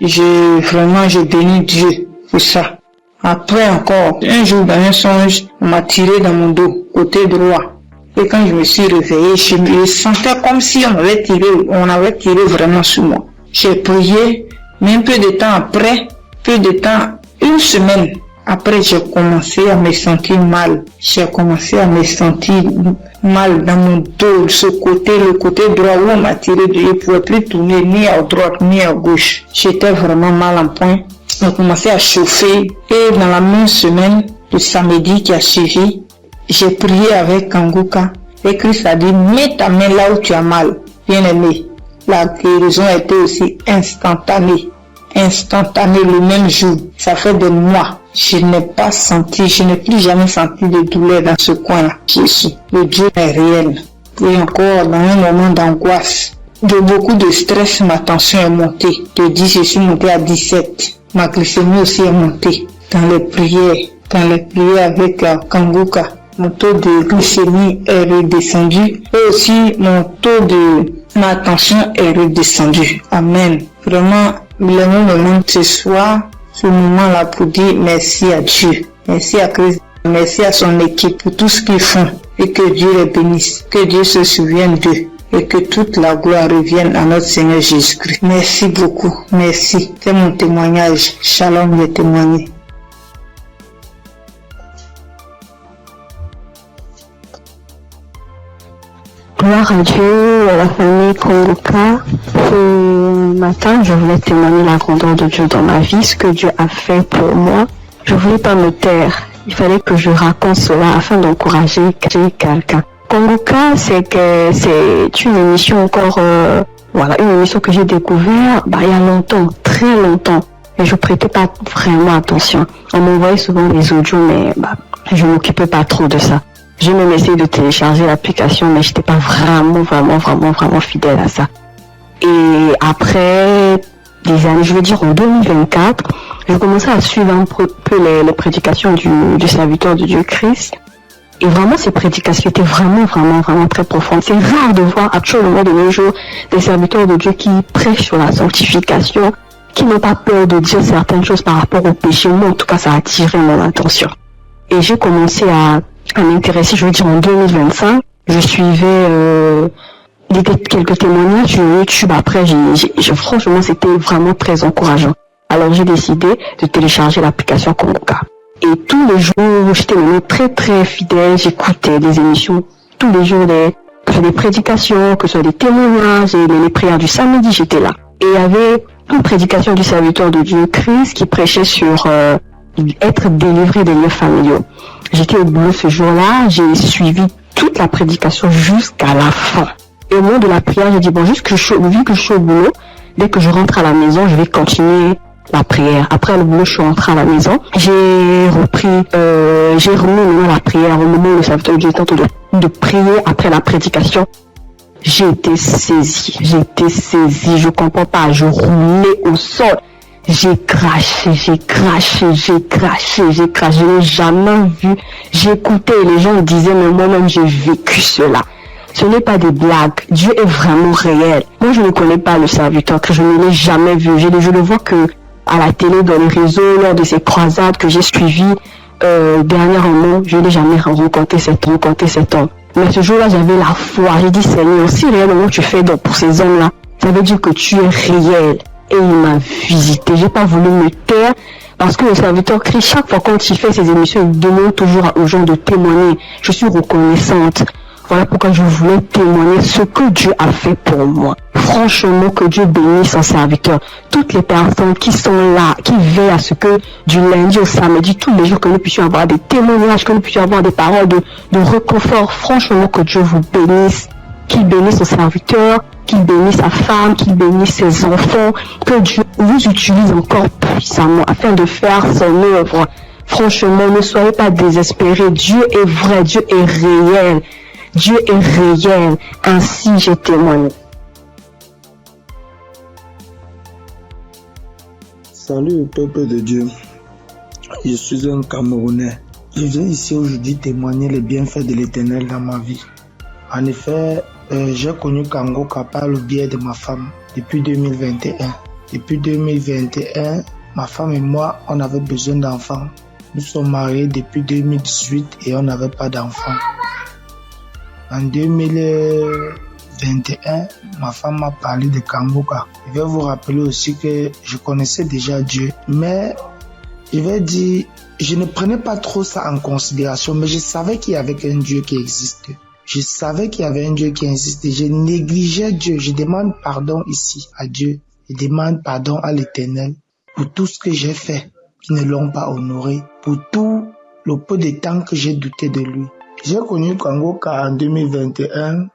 S2: je bénis Dieu pour ça. Après encore, un jour dans un songe, on m'a tiré dans mon dos, côté droit. Et quand je me suis réveillé, je me sentais comme si on avait tiré vraiment sur moi. J'ai prié, mais un peu de temps, une semaine après, j'ai commencé à me sentir mal. J'ai commencé à me sentir mal dans mon dos, le côté droit où on m'a tiré, je ne pouvais plus tourner ni à droite ni à gauche. J'étais vraiment mal en point. On a commencé à chauffer et dans la même semaine, le samedi qui a suivi, j'ai prié avec Kanguka et Christ a dit, mets ta main là où tu as mal. Bien aimé, la guérison a été aussi instantanée. instantané le même jour. Ça fait des mois. Je n'ai plus jamais senti de douleur dans ce coin-là. Jésus, le Dieu est réel. Et encore, dans un moment d'angoisse, de beaucoup de stress, ma tension est montée. De 10, je suis montée à 17. Ma glycémie aussi est montée. Dans les prières avec Kanguka, mon taux de glycémie est redescendu. Et aussi, ma tension est redescendue. Amen. Vraiment, le moment ce soir, ce moment-là pour dire merci à Dieu. Merci à Christ. Merci à son équipe pour tout ce qu'ils font. Et que Dieu les bénisse. Que Dieu se souvienne d'eux. Et que toute la gloire revienne à notre Seigneur Jésus-Christ. Merci beaucoup. Merci. C'est mon témoignage. Shalom, j'ai témoigné.
S16: Gloire à Dieu, à la famille Kanguka. Ce matin, je voulais témoigner la grandeur de Dieu dans ma vie, ce que Dieu a fait pour moi. Je voulais pas me taire. Il fallait que je raconte cela afin d'encourager quelqu'un. Kanguka, c'est une émission encore, une émission que j'ai découvert, il y a longtemps, très longtemps. Et je prêtais pas vraiment attention. On m'envoyait souvent des audios, mais je m'occupais pas trop de ça. J'ai même essayé de télécharger l'application, mais j'étais pas vraiment fidèle à ça. Et après des années, je veux dire en 2024, j'ai commencé à suivre un peu les prédications du serviteur de Dieu Christ. Et vraiment, ces prédications étaient vraiment très profondes. C'est rare de voir actuellement de nos jours des serviteurs de Dieu qui prêchent sur la sanctification, qui n'ont pas peur de dire certaines choses par rapport au péché. Moi, en tout cas, ça a attiré mon attention. Et j'ai commencé à m'intéresser, je veux dire en 2025. Je suivais quelques témoignages sur YouTube. Après, franchement, c'était vraiment très encourageant. Alors, j'ai décidé de télécharger l'application Kanguka. Et tous les jours, j'étais très fidèle. J'écoutais des émissions tous les jours, que ce soit des prédications, que ce soit des témoignages, et les prières du samedi, j'étais là. Et il y avait une prédication du serviteur de Dieu Christ qui prêchait sur être délivré des liens familiaux. J'étais au boulot ce jour-là, j'ai suivi toute la prédication jusqu'à la fin. Et au moment de la prière, j'ai dit, vu que je suis au boulot, dès que je rentre à la maison, je vais continuer la prière. Après le boulot, je suis rentrée à la maison. J'ai remis la prière au moment où le serviteur de Dieu était en train de prier après la prédication. J'ai été saisie, je comprends pas, je roulais au sol. J'ai craché, je n'ai jamais vu. J'écoutais et les gens disaient, mais moi-même j'ai vécu cela. Ce n'est pas des blagues, Dieu est vraiment réel. Moi je ne connais pas le serviteur, que je ne l'ai jamais vu. Je le vois que à la télé, dans les réseaux, lors de ces croisades que j'ai suivies dernièrement, je n'ai jamais rencontré cet homme. Mais ce jour-là, j'avais la foi. J'ai dit, Seigneur, si réellement tu fais donc pour ces hommes-là, ça veut dire que tu es réel. Et il m'a visité. J'ai pas voulu me taire parce que le serviteur Christ, chaque fois quand il fait ses émissions, il demande toujours aux gens de témoigner. Je suis reconnaissante. Voilà pourquoi je voulais témoigner ce que Dieu a fait pour moi. Franchement, que Dieu bénisse son serviteur. Toutes les personnes qui sont là, qui veillent à ce que du lundi au samedi, tous les jours, que nous puissions avoir des témoignages, que nous puissions avoir des paroles de réconfort. Franchement, que Dieu vous bénisse. Qu'il bénisse son serviteur, qu'il bénisse sa femme, qu'il bénisse ses enfants. Que Dieu vous utilise encore puissamment afin de faire son œuvre. Franchement, ne soyez pas désespérés. Dieu est vrai, Dieu est réel. Dieu est réel, ainsi j'ai témoigné.
S17: Salut peuple de Dieu, je suis un Camerounais. Je viens ici aujourd'hui témoigner les bienfaits de l'Éternel dans ma vie. En effet, j'ai connu Kanguka par le biais de ma femme depuis 2021. Depuis 2021, ma femme et moi, on avait besoin d'enfants. Nous sommes mariés depuis 2018 et on n'avait pas d'enfants. En 2021, ma femme m'a parlé de Kanguka. Je vais vous rappeler aussi que je connaissais déjà Dieu, mais je vais dire, je ne prenais pas trop ça en considération, mais je savais qu'il y avait un Dieu qui existe. Je savais qu'il y avait un Dieu qui existait. Je négligeais Dieu. Je demande pardon ici à Dieu. Je demande pardon à l'Éternel pour tout ce que j'ai fait, qui ne l'ont pas honoré, pour tout le peu de temps que j'ai douté de lui. J'ai connu Kanguka en 2021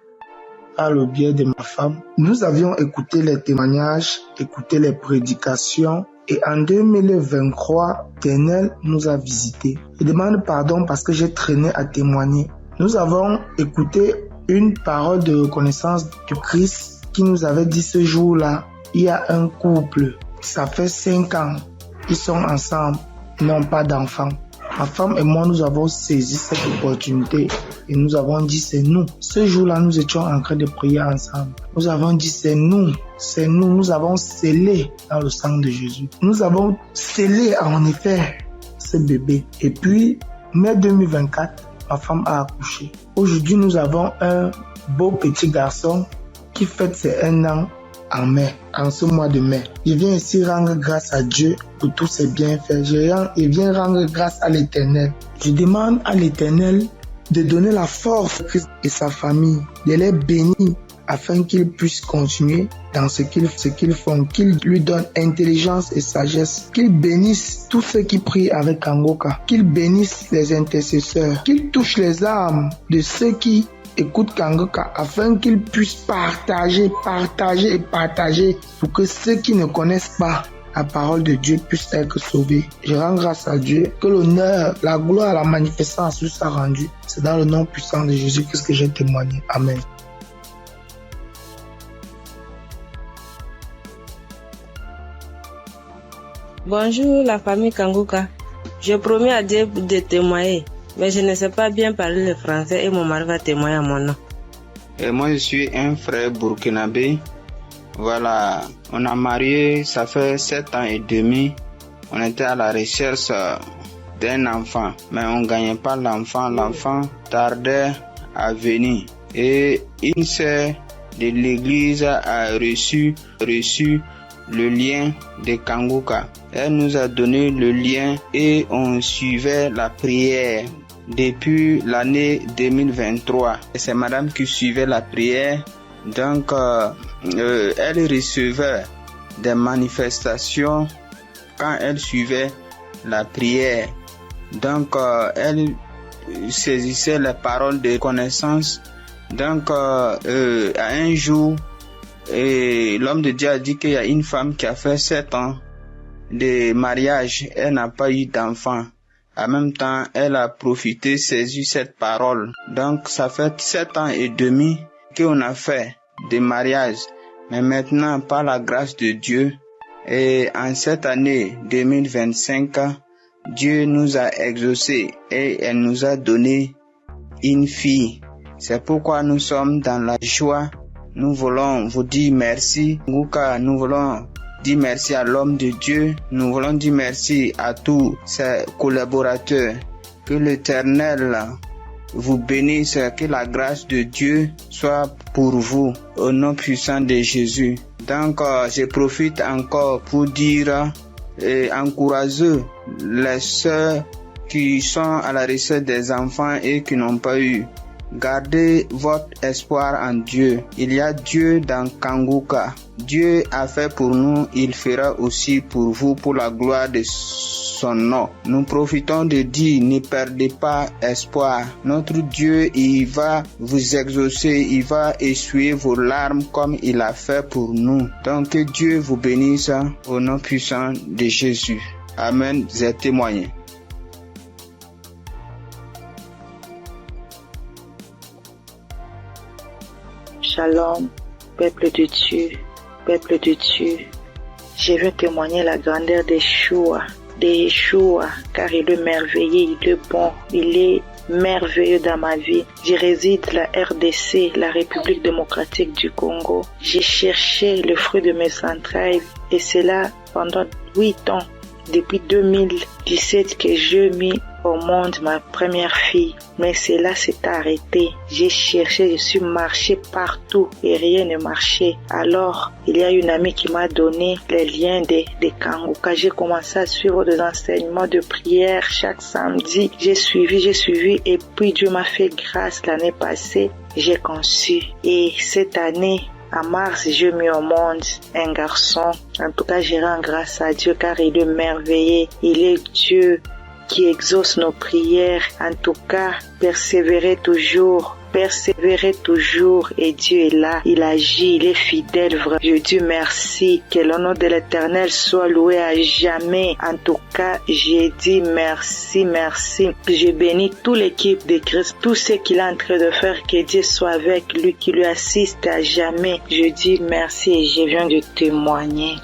S17: par le biais de ma femme. Nous avions écouté les témoignages, écouté les prédications et en 2023, l'Éternel nous a visités. Je demande pardon parce que j'ai traîné à témoigner. Nous avons écouté une parole de reconnaissance du Christ qui nous avait dit ce jour-là, il y a un couple, ça fait 5 ans, ils sont ensemble, ils n'ont pas d'enfants. Ma femme et moi, nous avons saisi cette opportunité et nous avons dit c'est nous. Ce jour-là, nous étions en train de prier ensemble. Nous avons dit c'est nous, nous avons scellé dans le sang de Jésus. Nous avons scellé en effet ce bébé. Et puis, mai 2024, ma femme a accouché. Aujourd'hui, nous avons un beau petit garçon qui fête ses 1 an en mai, en ce mois de mai. Je viens ici rendre grâce à Dieu pour tous ses bienfaits. Je viens rendre grâce à l'Éternel. Je demande à l'Éternel de donner la force à Christ et sa famille, de les bénir afin qu'ils puissent continuer dans ce qu'ils font, qu'ils lui donnent intelligence et sagesse, qu'ils bénissent tous ceux qui prient avec Kangoka, qu'ils bénissent les intercesseurs, qu'ils touchent les âmes de ceux qui écoute Kangoka afin qu'ils puissent partager pour que ceux qui ne connaissent pas la parole de Dieu puissent être sauvés. Je rends grâce à Dieu que l'honneur, la gloire, la magnificence lui soit rendue. C'est dans le nom puissant de Jésus-Christ que j'ai témoigné. Amen.
S18: Bonjour la famille Kangoka. Je promets à Dieu de témoigner. Mais je ne sais pas bien parler le français et mon mari va témoigner à mon nom.
S3: Et moi, je suis un frère burkinabé. Voilà, on a marié, ça fait 7 ans et demi. On était à la recherche d'un enfant, mais on ne gagnait pas l'enfant. L'enfant tardait à venir. Et une sœur de l'église a reçu le lien de Kangoka. Elle nous a donné le lien et on suivait la prière depuis l'année 2023. C'est madame qui suivait la prière. Donc, elle recevait des manifestations quand elle suivait la prière. Donc, elle saisissait les paroles de connaissance. Donc, à un jour, l'homme de Dieu a dit qu'il y a une femme qui a fait 7 ans de mariage. Elle n'a pas eu d'enfant. En même temps, elle a profité, saisi cette parole. Donc, ça fait 7 ans et demi qu'on a fait des mariages. Mais maintenant, par la grâce de Dieu, et en cette année 2025, Dieu nous a exaucés et elle nous a donné une fille. C'est pourquoi nous sommes dans la joie. Nous voulons vous dire merci. Nous voulons dire merci à l'homme de Dieu. Nous voulons dire merci à tous ses collaborateurs. Que l'Éternel vous bénisse, que la grâce de Dieu soit pour vous au nom puissant de Jésus. Donc, je profite encore pour dire et encourager les sœurs qui sont à la recherche des enfants et qui n'ont pas eu. Gardez votre espoir en Dieu. Il y a Dieu dans Kangoka. Dieu a fait pour nous, il fera aussi pour vous, pour la gloire de son nom. Nous profitons de dire, ne perdez pas espoir. Notre Dieu, il va vous exaucer, il va essuyer vos larmes comme il a fait pour nous. Donc que Dieu vous bénisse au nom puissant de Jésus. Amen. J'ai témoigné.
S4: Shalom, peuple de Dieu, peuple de Dieu. Je veux témoigner la grandeur de Yeshua, car il est merveilleux, il est bon, il est merveilleux dans ma vie. Je réside la RDC, la République démocratique du Congo. J'ai cherché le fruit de mes entrailles et cela pendant 8 ans. Depuis 2017 que je mis au monde ma première fille. Mais cela s'est arrêté. J'ai cherché, je suis marché partout et rien ne marchait. Alors, il y a une amie qui m'a donné les liens de Kangoka. J'ai commencé à suivre des enseignements de prière chaque samedi. J'ai suivi et puis Dieu m'a fait grâce l'année passée. J'ai conçu. Et cette année, en mars, j'ai mis au monde un garçon. En tout cas, je rends grâce à Dieu car il est merveilleux. Il est Dieu qui exauce nos prières. En tout cas, persévérez toujours persévérer toujours et Dieu est là, il agit, il est fidèle, vrai. Je dis merci, que le nom de l'Éternel soit loué à jamais. En tout cas, j'ai dit merci, merci. Je bénis toute l'équipe de Christ, tout ce qu'il est en train de faire, que Dieu soit avec lui, qui lui assiste à jamais. Je dis merci et je viens de témoigner.